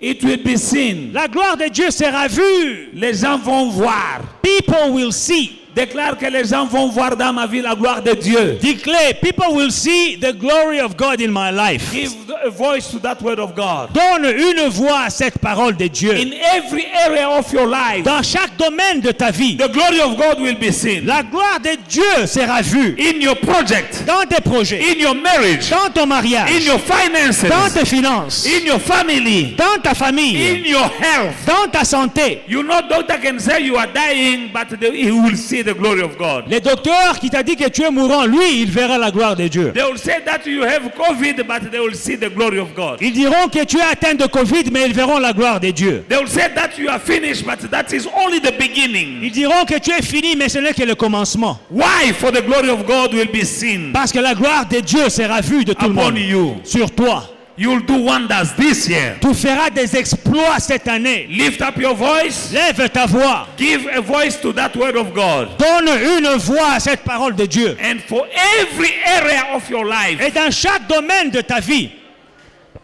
It will be seen. La gloire de Dieu sera vue. Les gens vont voir. People will see. Déclare que les gens vont voir dans ma vie la gloire de Dieu. Declare, people will see the glory of God in my life. Give a voice to that word of God. Donne une voix à cette parole de Dieu. In every area of your life, Dans chaque domaine de ta vie, the glory of God will be seen. la gloire de Dieu sera vue. In your project, Dans tes projets, in your marriage, dans ton in mariage, your finances, dans tes finances, in your family, dans ta famille, in your health. dans ta santé. You know, doctor can say you are dying, but he will see the glory of God. Les docteurs qui t'a dit que tu es mourant, lui, il verra la gloire de Dieu. They will say that you have COVID, but they will see the glory of God. Ils diront que tu es atteint de Covid, mais ils verront la gloire de Dieu. They will say that you are finished, but that is only the beginning. Ils diront que tu es fini, mais ce n'est que le commencement. Why? For the glory of God will be seen Parce que la gloire de Dieu sera vue de tout le upon monde. you. Sur toi. You will do wonders this year. Tu feras des exploits cette année. Lift up your voice. Lève ta voix. Give a voice to that word of God. Donne une voix à cette parole de Dieu. And for every area of your life, Et dans chaque domaine de ta vie,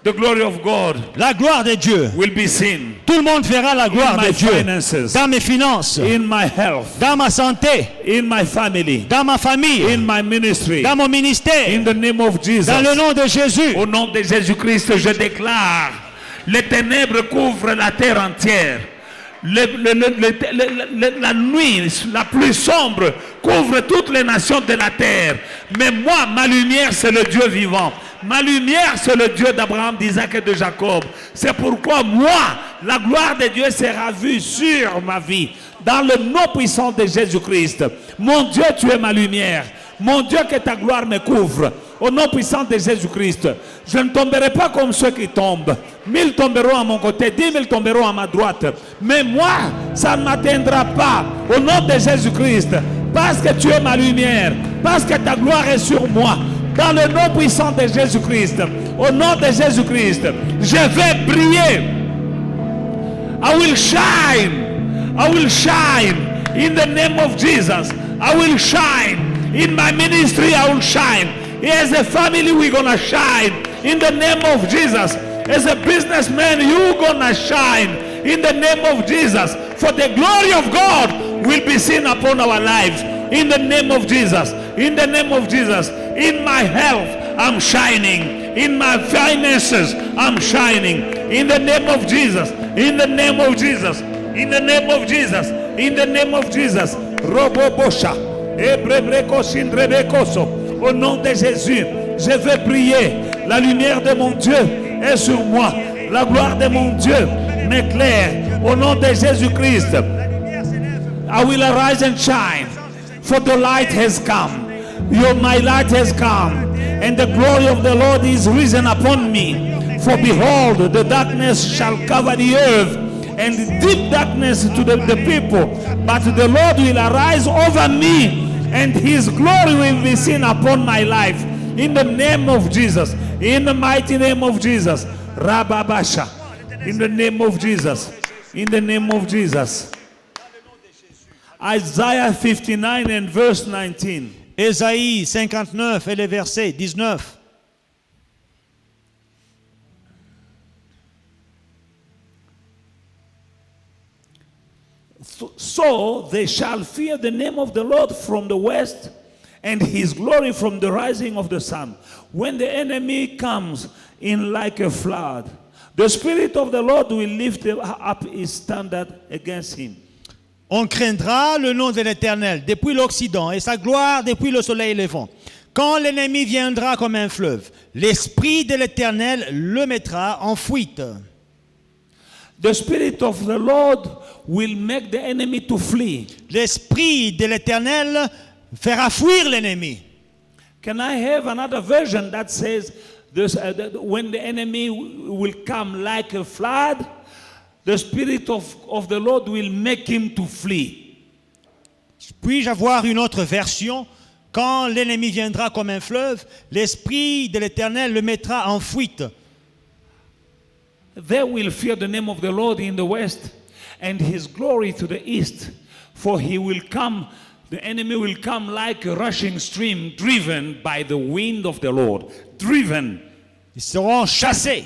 the glory of God la gloire de Dieu. will be seen. Tout le monde verra la gloire In my de Dieu. finances, Dans mes finances, in my health, dans ma santé, in my family, dans ma famille, in my ministry, dans mon ministère, in the name of Jesus. dans le nom de Jésus. Au nom de Jésus-Christ, je déclare, les ténèbres couvrent la terre entière. La nuit la plus sombre couvre toutes les nations de la terre. Mais moi, ma lumière, c'est le Dieu vivant. Ma lumière, c'est le Dieu d'Abraham, d'Isaac et de Jacob. C'est pourquoi moi, la gloire de Dieu sera vue sur ma vie. Dans le nom puissant de Jésus-Christ. Mon Dieu, tu es ma lumière. Mon Dieu, que ta gloire me couvre. Au nom puissant de Jésus-Christ. Je ne tomberai pas comme ceux qui tombent. 1000 tomberont à mon côté, 10 000 tomberont à ma droite. Mais moi, ça ne m'atteindra pas. Au nom de Jésus-Christ. Parce que tu es ma lumière. Parce que ta gloire est sur moi. Dans le nom puissant de Jésus-Christ. Au nom de Jésus-Christ. Je vais briller. I will shine. I will shine. In the name of Jesus. I will shine. In my ministry, I will shine. As a family, we're going to shine. In the name of Jesus. As a businessman, you're going to shine. In the name of Jesus. For the glory of God will be seen upon our lives. In the name of Jesus. In the name of Jesus. In my health, I'm shining. In my finances, I'm shining. In the name of Jesus. In the name of Jesus. In the name of Jesus. In the name of Jesus. Robobosha. Au nom de Jésus, je vais prier. La lumière de mon Dieu est sur moi. La gloire de mon Dieu m'éclaire. Au nom de Jésus-Christ, I will arise and shine, for the light has come. My light has come, and the glory of the Lord is risen upon me. For behold, the darkness shall cover the earth, and deep darkness to the people. But the Lord will arise over me, and his glory will be seen upon my life. In the name of Jesus, in the mighty name of Jesus, Rababasha, in the name of Jesus, in the name of Jesus. Isaiah 59 and verse 19. Ésaïe 59 et le verset 19. So they shall fear the name of the Lord from the west, and his glory from the rising of the sun. When the enemy comes in like a flood, the Spirit of the Lord will lift up his standard against him. On craindra le nom de l'Éternel depuis l'Occident et sa gloire depuis le soleil levant. Quand l'ennemi viendra comme un fleuve, l'Esprit de l'Éternel le mettra en fuite. The Spirit of the Lord will make the enemy to flee. L'Esprit de l'Éternel fera fuir l'ennemi. Can I have another version that says this, when the enemy will come like a flood, the Spirit of the Lord will make him to flee. Puis-je avoir une autre version? Quand l'ennemi viendra comme un fleuve, l'Esprit de l'Éternel le mettra en fuite. They will fear the name of the Lord in the west, and his glory to the east. For he will come, the enemy will come like a rushing stream, driven by the wind of the Lord. Driven. Ils seront chassés.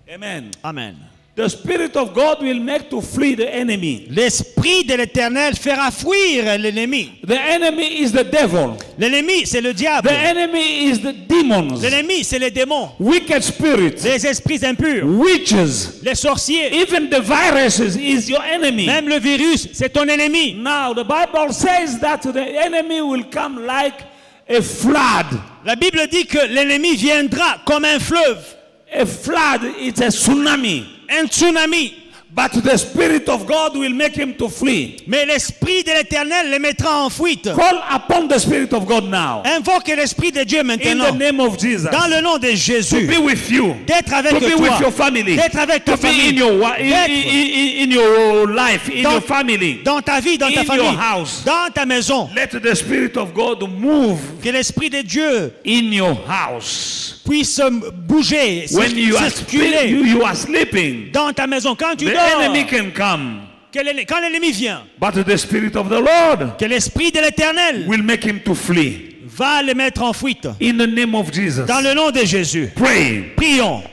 Amen. Amen. The Spirit of God will make to flee the enemy. L'Esprit de l'Éternel fera fuir l'ennemi. The enemy is the devil. L'ennemi, c'est le diable. The enemy is the demons. L'ennemi, c'est les démons. Wicked spirits. Les esprits impurs. Witches. Les sorciers. Even the viruses is your enemy. Même le virus, c'est ton ennemi. Now the Bible says that the enemy will come like a flood. La Bible dit que l'ennemi viendra comme un fleuve. A flood is a tsunami. Un tsunami. But the Spirit of God will make him to flee. Mais l'Esprit de l'Éternel les mettra en fuite. Call upon the Spirit of God now. Invoque l'Esprit de Dieu In maintenant. the name of Jesus. Dans le nom de To Jésus. be with you. D'être avec To be toi. with your family. D'être avec ta To be famille. in your life, in Dans- your family. Dans ta vie, dans ta In famille. your house. Dans ta maison. Let the Spirit of God move Que l'Esprit de Dieu in your house. puisse bouger, When you are, circuler you are sleeping, dans ta maison. Quand tu the dors, enemy can come. quand l'ennemi vient, But the Spirit of the Lord que l'Esprit de l'Éternel will make him to flee. va le mettre en fuite. In the name of Jesus. Dans le nom de Jésus. Pray. Prions.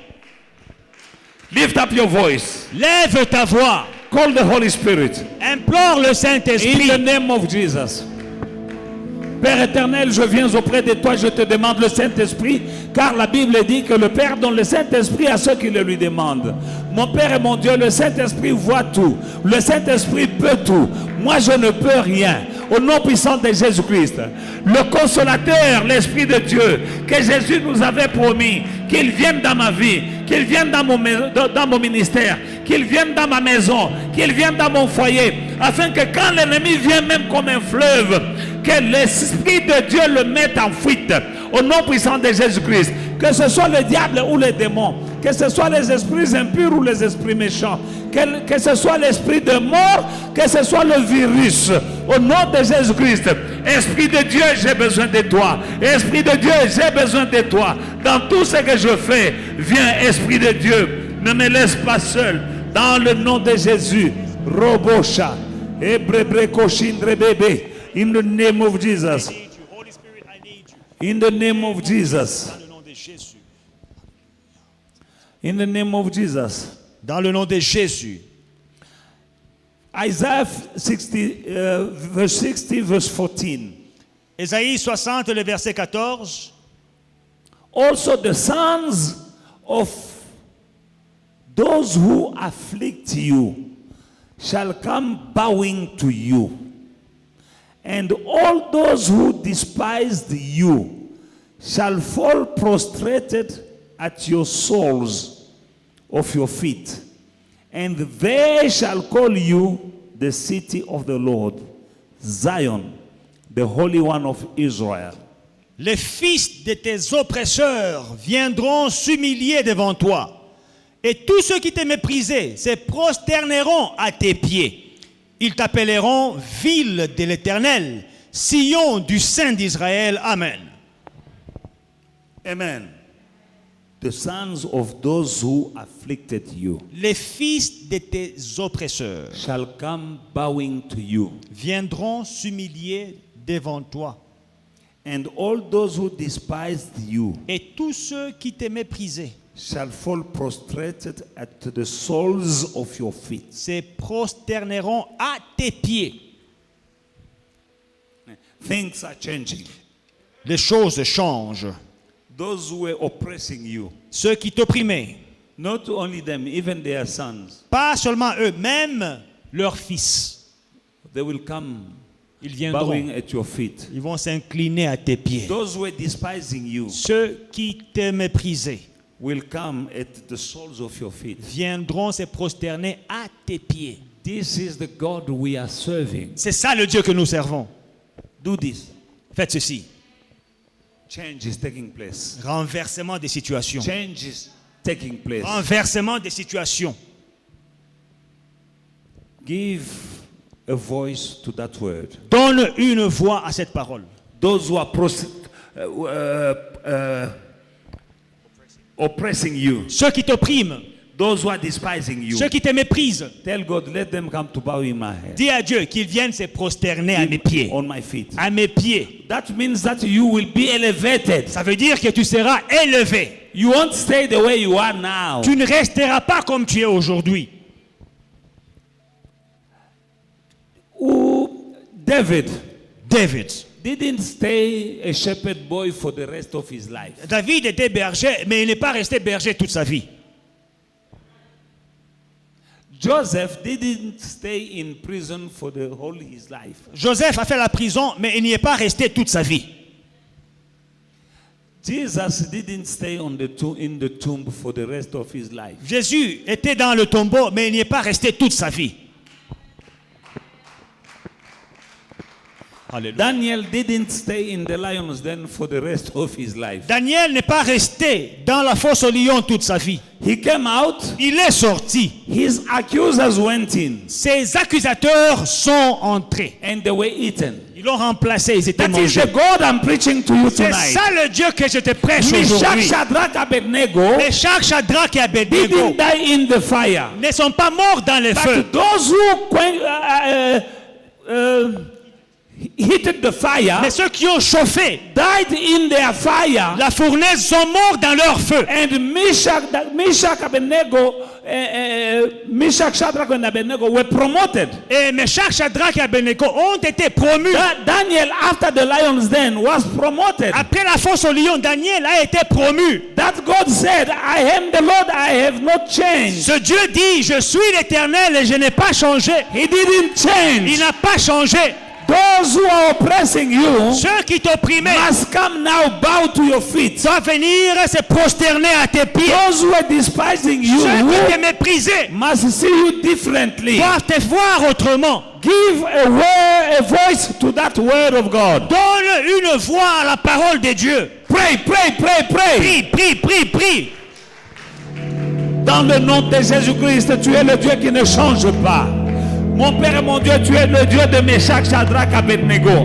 Lift up your voice. Lève ta voix. Call the Holy Spirit. Implore le In Saint-Esprit. the name of Jesus. Père éternel, je viens auprès de toi, je te demande le Saint-Esprit, car la Bible dit que le Père donne le Saint-Esprit à ceux qui le lui demandent. Mon Père et mon Dieu, le Saint-Esprit voit tout. Le Saint-Esprit peut tout. Moi, je ne peux rien. Au nom puissant de Jésus-Christ, le consolateur, l'Esprit de Dieu, que Jésus nous avait promis, qu'il vienne dans ma vie, qu'il vienne dans mon ministère, qu'il vienne dans ma maison, qu'il vienne dans mon foyer, afin que quand l'ennemi vient même comme un fleuve, que l'Esprit de Dieu le mette en fuite. Au nom puissant de Jésus-Christ, que ce soit le diable ou les démons, que ce soit les esprits impurs ou les esprits méchants, que ce soit l'esprit de mort, que ce soit le virus, au nom de Jésus-Christ, Esprit de Dieu, j'ai besoin de toi. Esprit de Dieu, j'ai besoin de toi. Dans tout ce que je fais, viens, Esprit de Dieu, ne me laisse pas seul. Dans le nom de Jésus, Robosha, Ebrebreko-shindre bébé, in the name of Jesus. In the name of Jesus. In the name of Jesus. Dans le nom de Jésus. Isaiah 60, verse 60, verse 14. Ésaïe 60, le verset 14. Also the sons of those who afflict you shall come bowing to you, and all those who despised you shall fall prostrated at your soles. of your feet. And they shall call you the city of the Lord, Zion, the Holy One of Israel. Les fils de tes oppresseurs viendront s'humilier devant toi. Et tous ceux qui te méprisaient se prosterneront à tes pieds. Ils t'appelleront ville de l'Éternel, Sion du Saint d'Israël. Amen. Amen. The sons of those who afflicted you Les fils de tes oppresseurs shall come bowing to you, viendront s'humilier devant toi. and all those who despised you Et tous ceux qui te méprisaient shall fall prostrated at the soles of your feet. se prosterneront à tes pieds. Things are changing. Les choses changent. Those who were oppressing you, Ceux qui t'opprimaient, not only them, even their sons, pas seulement eux, même leurs fils, they will come ils viendront. bowing at your feet. Ils vont s'incliner à tes pieds. Those who were despising you Ceux qui te méprisaient will come at the soles of your feet. viendront se prosterner à tes pieds. This is the God we are serving. C'est ça le Dieu que nous servons. Do this. Faites ceci. Change is taking place. Renversement des situations. Change is taking place. Renversement des situations. Give a voice to that word. Donne une voix à cette parole. Those who are oppressing you, Ceux qui t'oppriment, those who are despising you, ceux qui te méprisent, tell God, let them come to bow in my head, dis à Dieu qu'ils viennent se prosterner à mes pieds. on my feet. À mes pieds. That means that you will be elevated. Ça veut dire que tu seras élevé. You won't stay the way you are now. Tu ne resteras pas comme tu es aujourd'hui. David didn't stay a shepherd boy for the rest of his life. David était berger, mais il n'est pas resté berger toute sa vie. Joseph didn't stay in prison for the whole his life. Joseph a fait la prison, mais il n'y est pas resté toute sa vie. Jesus didn't stay in the tomb for the rest of his life. Jésus était dans le tombeau, mais il n'y est pas resté toute sa vie. Alléluia. Daniel didn't stay in the lion's den for the rest of his life. Daniel n'est pas resté dans la fosse aux lions toute sa vie. He came out, Il est sorti. his accusers went in, Ses accusateurs sont entrés. and they were eaten. Ils l'ont remplacé, ils étaient That is mangés. the God I'm preaching to you C'est tonight. ça le Dieu que je te prêche Meshach, aujourd'hui. Shadrach, Abednego Meshach, Shadrach et Abednego didn't die in the fire. ne sont pas morts dans le feu. But those who heated the fire Mais ceux qui ont chauffé died in their fire. la fournaise sont morts dans leur feu. And Meshach, Shadrach, and Abednego were promoted. Et Meshach, Shadrach et Abednego ont été promus. Daniel, after the lion's den, was promoted. Après la fosse aux lions, Daniel a été promu. That God said, I am the Lord, I have not changed. Ce Dieu dit, je suis l'Éternel et je n'ai pas changé. He didn't change. Il n'a pas changé. Those who are oppressing you Ceux qui t'opprimaient must come now, bow to your feet. doivent venir se prosterner à tes pieds. Those who are despising you Ceux qui te méprisaient must see you differently. doivent te voir autrement. Give a voice to that word of God. Donne une voix à la parole de Dieu. Pray, pray, pray, pray. Prie. Dans le nom de Jésus-Christ, tu es le Dieu qui ne change pas. Mon Père et mon Dieu, tu es le Dieu de Meshach, Shadrach, Abednego.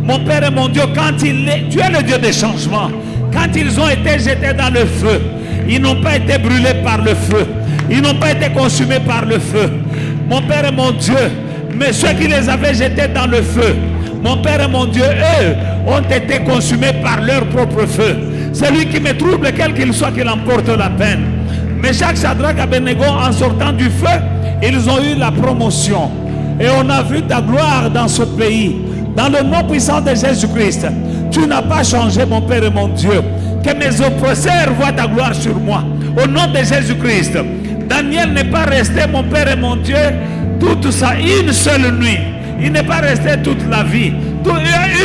Mon Père et mon Dieu, tu es le Dieu des changements. Quand ils ont été jetés dans le feu, ils n'ont pas été brûlés par le feu. Ils n'ont pas été consumés par le feu. Mon Père et mon Dieu, mais ceux qui les avaient jetés dans le feu, mon Père et mon Dieu, eux, ont été consumés par leur propre feu. Celui qui me trouble, quel qu'il soit, qu'il emporte la peine. Meshach, Shadrach, Abednego, en sortant du feu, ils ont eu la promotion. Et on a vu ta gloire dans ce pays. Dans le nom puissant de Jésus-Christ, tu n'as pas changé, mon Père et mon Dieu. Que mes oppresseurs voient ta gloire sur moi. Au nom de Jésus-Christ. Daniel n'est pas resté, mon Père et mon Dieu, toute ça, une seule nuit. Il n'est pas resté toute la vie.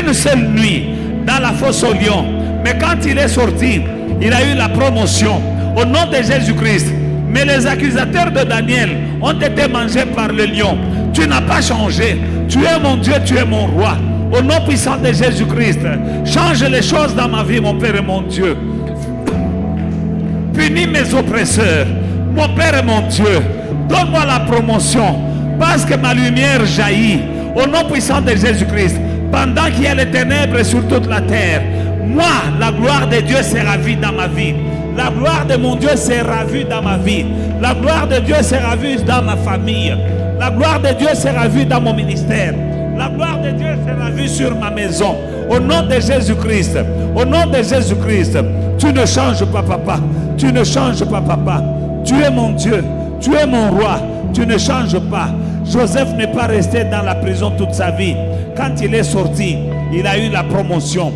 Une seule nuit dans la fosse aux lions. Mais quand il est sorti, il a eu la promotion. Au nom de Jésus-Christ, Mais les accusateurs de Daniel ont été mangés par le lion. Tu n'as pas changé. Tu es mon Dieu, tu es mon roi. Au nom puissant de Jésus-Christ, change les choses dans ma vie, mon Père et mon Dieu. Punis mes oppresseurs, mon Père et mon Dieu. Donne-moi la promotion, parce que ma lumière jaillit. Au nom puissant de Jésus-Christ, pendant qu'il y a les ténèbres sur toute la terre, moi, la gloire de Dieu sera vue dans ma vie. La gloire de mon Dieu sera vue dans ma vie. La gloire de Dieu sera vue dans ma famille. La gloire de Dieu sera vue dans mon ministère. La gloire de Dieu sera vue sur ma maison. Au nom de Jésus-Christ. Au nom de Jésus-Christ. Tu ne changes pas, papa. Tu ne changes pas, papa. Tu es mon Dieu. Tu es mon roi. Tu ne changes pas. Joseph n'est pas resté dans la prison toute sa vie. Quand il est sorti, il a eu la promotion.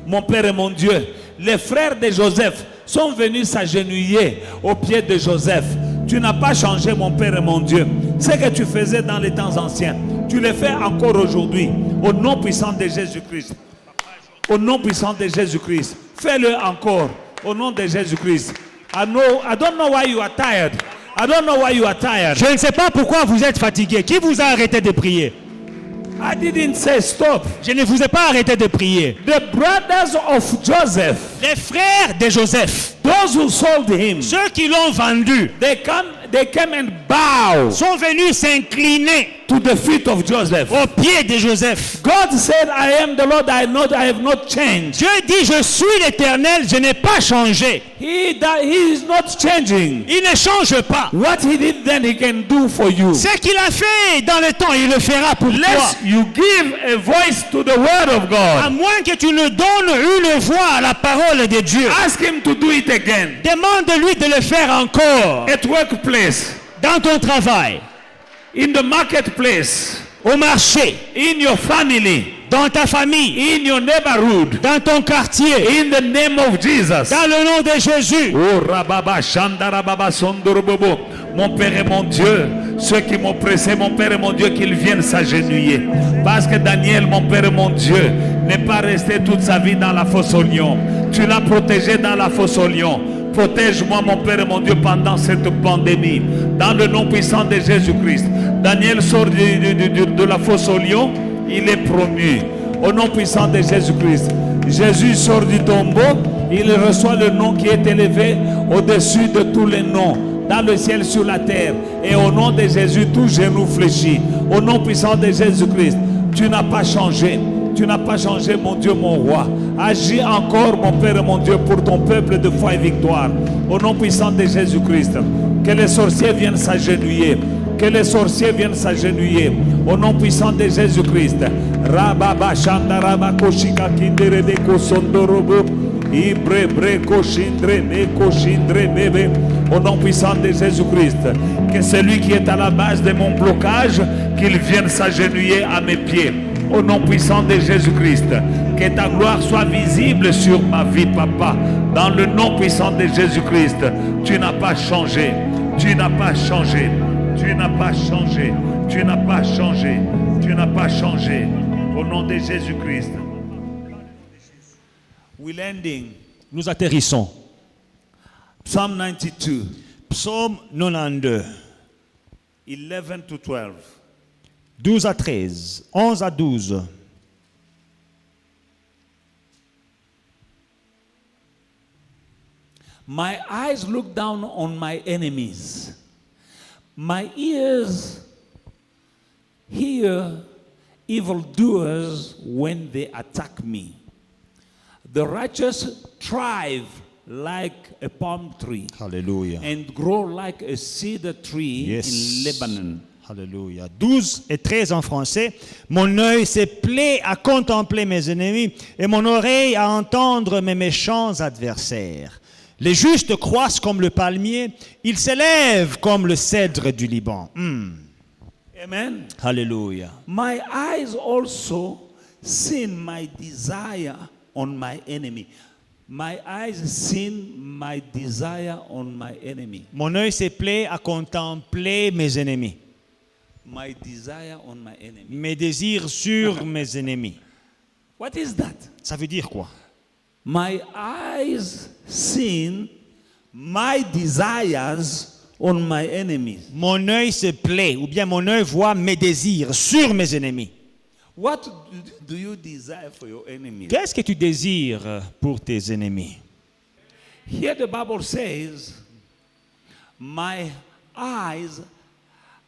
Mon Père et mon Dieu, les frères de Joseph sont venus s'agenouiller aux pieds de Joseph. Tu n'as pas changé, mon Père et mon Dieu. Ce que tu faisais dans les temps anciens, tu le fais encore aujourd'hui. Au nom puissant de Jésus-Christ. Au nom puissant de Jésus-Christ. Fais-le encore. Au nom de Jésus-Christ. I don't know why you are tired. I don't know why you are tired. Je ne sais pas pourquoi vous êtes fatigué. Qui vous a arrêté de prier? I didn't say stop. Je ne vous ai pas arrêté de prier. The brothers of Joseph, Les frères de Joseph, those who sold him, ceux qui l'ont vendu, they came and bowed sont venus s'incliner to the feet of Joseph. aux pieds de Joseph. God said, I am the Lord, I have not changed. Dieu dit, je suis l'Éternel, je n'ai pas changé. He is not changing. Il ne change pas. What he did then, he can do for you. Ce qu'il a fait dans le temps, il le fera pour toi. Unless you give a voice to the word of À God, moins que tu ne donnes une voix à la parole de Dieu. ask him to do it again. Demande-lui de le faire encore. At workplace, Dans ton travail, in the marketplace, au marché, in your family, dans ta famille, in your neighborhood, dans ton quartier, in the name of Jesus. dans le nom de Jésus. Oh, rababa, shandarababa, sondorobobo. Mon Père et mon Dieu, ceux qui m'ont pressé, mon Père et mon Dieu, qu'ils viennent s'agenouiller. Parce que Daniel, mon Père et mon Dieu, n'est pas resté toute sa vie dans la fosse au lion. Tu l'as protégé dans la fosse au lion. Protège-moi, mon Père et mon Dieu, pendant cette pandémie. Dans le nom puissant de Jésus-Christ. Daniel sort de la fosse au lion. Il est promu. Au nom puissant de Jésus-Christ. Jésus sort du tombeau. Il reçoit le nom qui est élevé au-dessus de tous les noms. Dans le ciel, sur la terre. Et au nom de Jésus, tout genou fléchit. Au nom puissant de Jésus-Christ. Tu n'as pas changé. Tu n'as pas changé, mon Dieu, mon roi. Agis encore, mon Père et mon Dieu, pour ton peuple de foi et victoire. Au nom puissant de Jésus-Christ. Que les sorciers viennent s'agenouiller. Que les sorciers viennent s'agenouiller. Au nom puissant de Jésus-Christ. Rababa Shandaraba Koshika Kinderede Kosondorobo. Ibre bre koshindre me koshindre bébé. Au nom puissant de Jésus-Christ. Que celui qui est à la base de mon blocage, qu'il vienne s'agenouiller à mes pieds. Au nom puissant de Jésus-Christ, que ta gloire soit visible sur ma vie, papa. Dans le nom puissant de Jésus-Christ, tu n'as pas changé. Tu n'as pas changé. Tu n'as pas changé. Tu n'as pas changé. Tu n'as pas changé. Au nom de Jésus-Christ. We're landing. Nous atterrissons. Psalm 92, Psaume 92, 11 to 12. 12 à 13, 11 à 12. My eyes look down on my enemies. My ears hear evildoers when they attack me. The righteous thrive like a palm tree Alléluia. and grow like a cedar tree Yes. in Lebanon. Alléluia. 12 et 13 en français. Mon œil se plaît à contempler mes ennemis et mon oreille à entendre mes méchants adversaires. Les justes croissent comme le palmier, ils s'élèvent comme le cèdre du Liban. Amen. Alléluia. My eyes also seen my desire on my enemy. My eyes seen my desire on my enemy. Mon œil se plaît à contempler mes ennemis, My desire on my enemy. mes désirs sur mes ennemis. What is that? Ça veut dire quoi? My eyes seen my desires on my enemies. Mon œil se plaît, ou bien mon œil voit mes désirs sur mes ennemis. What do you desire for your enemies? Qu'est-ce que tu désires pour tes ennemis? Here the Bible says, my eyes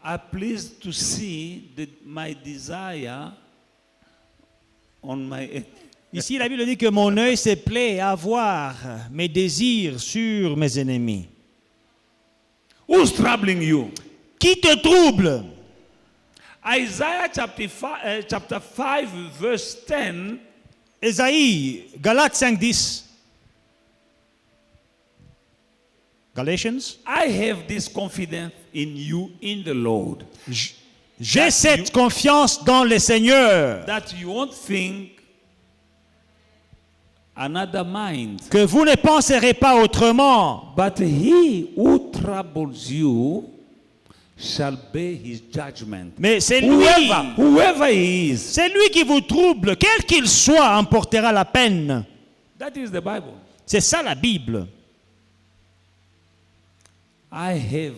are pleased to see my desire on my enemies. Ici, la Bible dit que mon œil se plaît à voir mes désirs sur mes ennemis. Who's troubling you? Qui te trouble? Isaiah chapter 5 verse 10. Ésaïe, Galates 5:10. Galatians. I have this confidence in you in the Lord, J'ai cette confiance dans le Seigneur that you won't think another mind. que vous ne penserez pas autrement. But he who troubles you shall bear his judgment. Mais c'est lui, Whoever he is. c'est lui qui vous trouble, quel qu'il soit, emportera la peine. That is the Bible. C'est ça la Bible. I have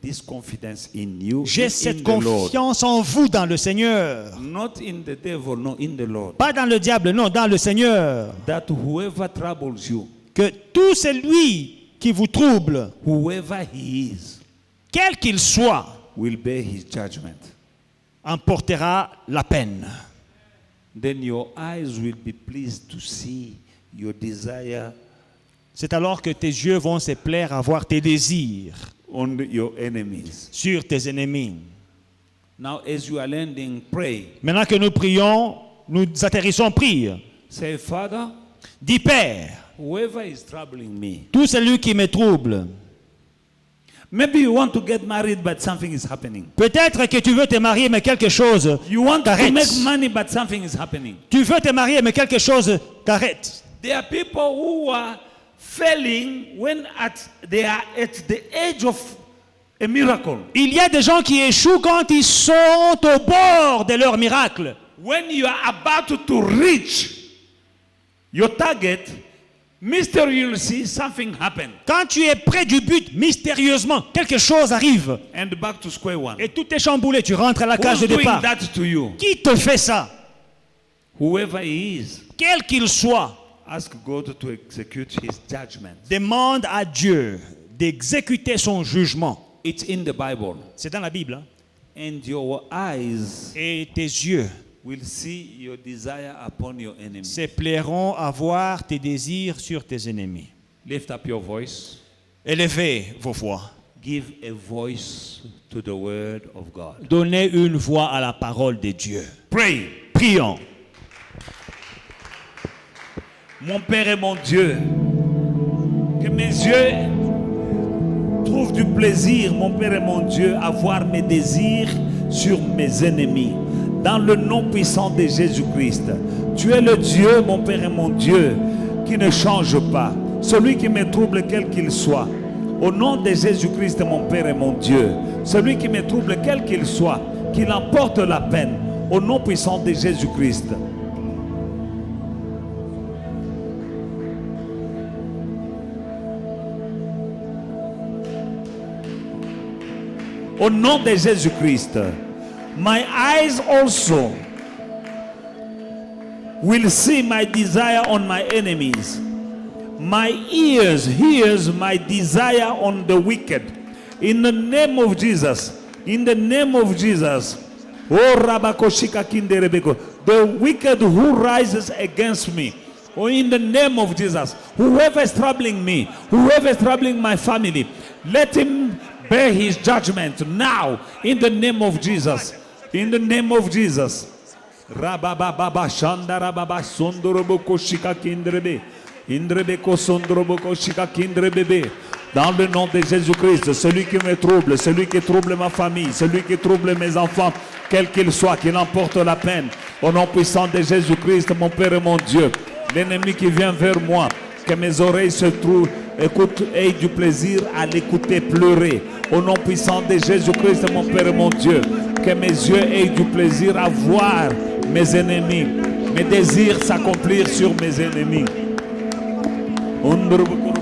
this confidence in you, J'ai in cette the Lord. confiance en vous dans le Seigneur. Not in the devil, no, in the Lord. Pas dans le diable, non, dans le Seigneur. That whoever troubles you, Que tout celui qui vous trouble, whoever he is, quel qu'il soit, will bear his judgment. emportera la peine. Then your eyes will be pleased to see your desire C'est alors que tes yeux vont se plaire à voir tes désirs on your enemies. sur tes ennemis. Now, as you are landing, pray. Maintenant que nous prions, nous atterrissons, prie. Say, Father, Dis Père, whoever is troubling me. tout celui qui me trouble, Maybe you want to get married, but something is happening. peut-être que tu veux te marier, mais quelque chose You want to t'arrête. make money, but something is happening. Tu veux te marier, mais quelque chose t'arrête. There are people who are failing when they are at the edge of a miracle. Il y a des gens qui échouent quand ils sont au bord de leur miracle. When you are about to reach your target, mysteriously something happened. Quand tu es près du but, mystérieusement, quelque chose arrive. And back to square one. Et tout est chamboulé, tu rentres à la case Who's de doing départ. that to you? Qui te fait ça? Whoever he is, Quel qu'il soit, ask God to execute his judgment. demande à Dieu d'exécuter son jugement. It's in the Bible. C'est dans la Bible. Hein? And your eyes Et tes yeux will see your desire upon your enemies. se plairont à voir tes désirs sur tes ennemis. Lift up your voice. Élevez vos voix. Give a voice to the word of God. Donnez une voix à la parole de Dieu. Pray. Prions. Mon Père et mon Dieu, que mes yeux trouvent du plaisir, mon Père et mon Dieu, à voir mes désirs sur mes ennemis. Dans le nom puissant de Jésus-Christ. Tu es le Dieu, mon Père et mon Dieu, qui ne change pas. Celui qui me trouble quel qu'il soit. Au nom de Jésus-Christ, mon Père et mon Dieu. Celui qui me trouble quel qu'il soit, qu'il emporte la peine. Au nom puissant de Jésus-Christ. Au nom de Jésus-Christ, my eyes also will see my desire on my enemies. My ears hears my desire on the wicked. In the name of Jesus, in the name of Jesus. Oh, Rabakoshika Kinderebeko, the wicked who rises against me. Oh, in the name of Jesus, whoever is troubling me, whoever is troubling my family, let him bear his judgment now in the name of Jesus. In the name of Jesus. Rabababa Shandarababa Sondoroboko Shika Kindrebe. Indrebeko Sondoroboko Shika Kindrebebe. Dans le nom de Jésus-Christ, celui qui me trouble, celui qui trouble ma famille, celui qui trouble mes enfants, quel qu'il soit, qu'il emporte la peine. Au nom puissant de Jésus-Christ, mon Père et mon Dieu, l'ennemi qui vient vers moi, que mes oreilles se trouvent, écoute, aie du plaisir à l'écouter pleurer. Au nom puissant de Jésus-Christ, mon Père et mon Dieu, que mes yeux aient du plaisir à voir mes ennemis, mes désirs s'accomplir sur mes ennemis.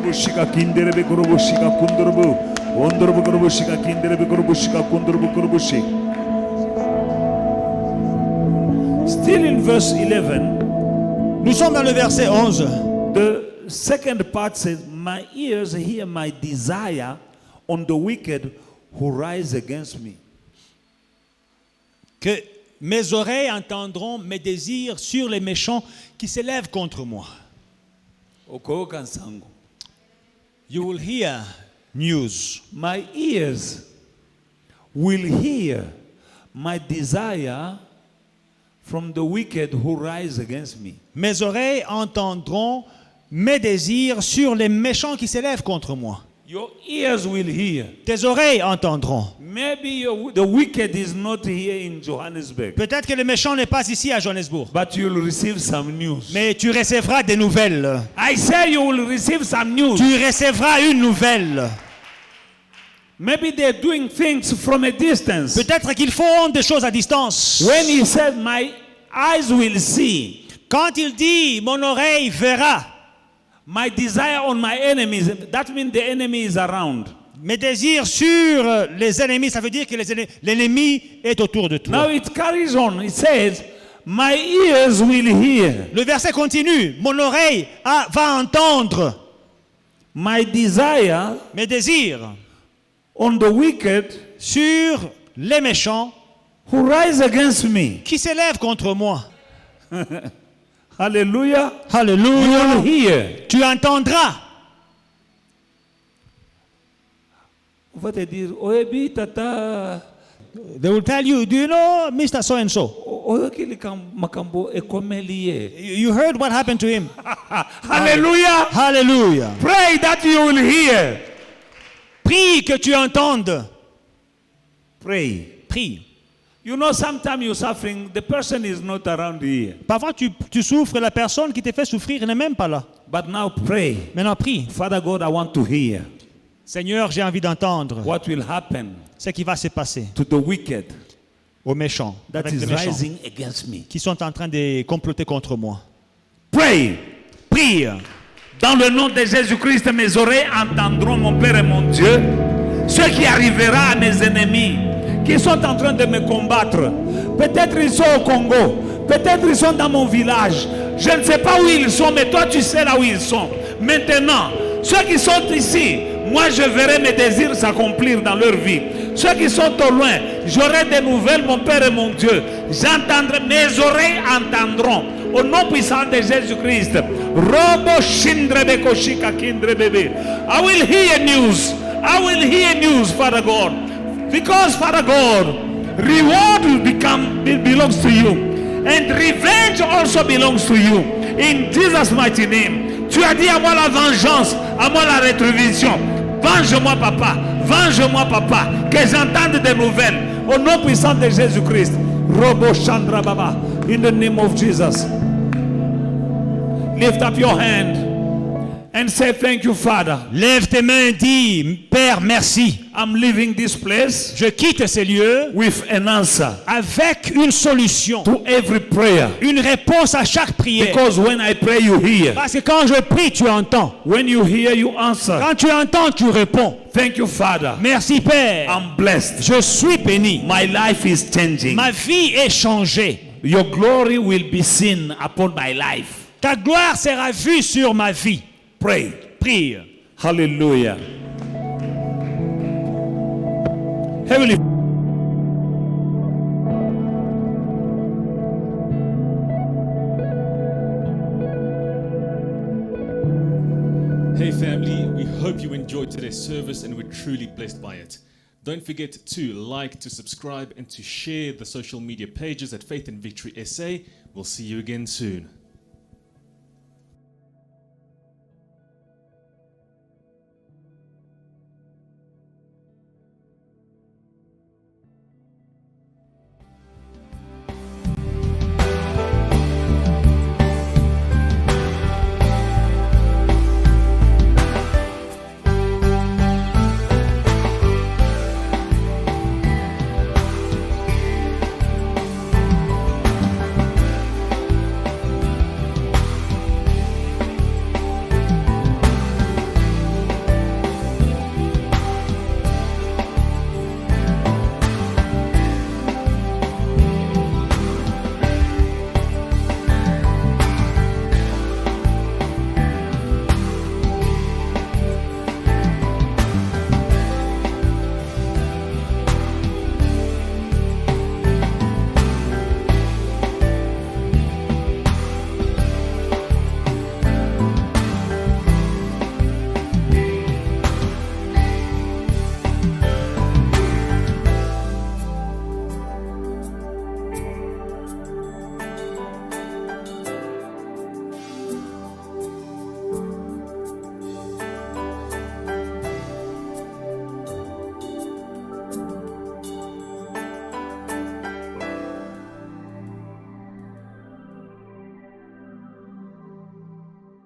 Kurubushika kinderebe kurubushika kundurubu. Ondurubu kurubushika kinderebe kurubushika kundurubu kurubushi. Still in verse 11, Nous sommes dans le verset 11. the second part says, my ears hear my desire on the wicked who rise against me. Que mes oreilles entendront mes désirs sur les méchants qui s'élèvent contre moi. Okoyoka nsango. You will hear news. My ears will hear my desire from the wicked who rise against me. Mes oreilles entendront mes désirs sur les méchants qui s'élèvent contre moi. Your ears will hear. Tes oreilles entendront. Maybe the wicked is not here in Johannesburg, Peut-être que le méchant n'est pas ici à Johannesburg, but you'll receive some news. mais tu recevras des nouvelles. I say you will receive some news. Tu recevras une nouvelle. Maybe they're doing things from a distance. Peut-être qu'ils font des choses à distance. When he said, my eyes will see, Quand il dit, mon oreille verra, my desire on my enemies, that means the enemy is around. mes désirs sur les ennemis, ça veut dire que l'ennemi est autour de Now toi. it carries on. It says, my ears will hear. Le verset continue. Mon oreille va entendre My desire mes désirs on the wicked sur les méchants who rise against me. qui s'élèvent contre moi. Hallelujah. You will Alléluia. hear. Tu entendras. On va te dire, oyebi tata, They will tell you, do you know Mr. So-and-so? oyoki makambo ekomeliye. You heard what happened to him. Hallelujah. Hallelujah. Pray that you will hear. Prie que tu entendes. Pray. Prie. You know, sometimes you're suffering, the person is not around here. Parfois, tu souffres, la personne qui te fait souffrir n'est même pas là. But now pray. Maintenant, prie. Father God, I want to hear Seigneur, j'ai envie d'entendre what will happen ce qui va se passer to the wicked aux méchants, that avec is les méchants rising against me. qui sont en train de comploter contre moi. Pray. Prie. Dans le nom de Jésus-Christ, mes oreilles entendront, mon Père et mon Dieu, ce qui arrivera à mes ennemis qui sont en train de me combattre. Peut-être ils sont au Congo, peut-être ils sont dans mon village. Je ne sais pas où ils sont, mais toi tu sais là où ils sont. Maintenant, ceux qui sont ici, moi je verrai mes désirs s'accomplir dans leur vie. Ceux qui sont au loin, j'aurai des nouvelles, mon Père et mon Dieu. J'entendrai, mes oreilles entendront. Au nom puissant de Jésus-Christ. Robo shindrebe koshika kindrebebe. I will hear news. I will hear news, Father God. Because, Father God, reward belongs to you. And revenge also belongs to you. In Jesus' mighty name. Tu as dit à moi la vengeance, à moi la rétribution. Venge-moi, papa. Venge-moi, papa. Que j'entende des nouvelles. Au nom puissant de Jésus-Christ. Robo Chandra Baba. In the name of Jesus. Lift up your hand and say thank you, Father. Lève tes mains et dis, Père, merci. I'm leaving this place Je quitte ces lieux with an answer avec une solution, to every prayer. une réponse à chaque prière. Because when I pray, you hear. Parce que quand je prie, tu entends. When you hear, you answer. Quand tu entends, tu réponds. Thank you, Father. Merci, Père. I'm blessed. Je suis béni. My life is changing. Ma vie est changée. Your glory will be seen upon my life. Ta gloire sera vue sur ma vie. Pray. Prie. Hallelujah. Heavenly Hey family, we hope you enjoyed today's service and were truly blessed by it. Don't forget to like, to subscribe and to share the social media pages at Faith and Victory SA. We'll see you again soon.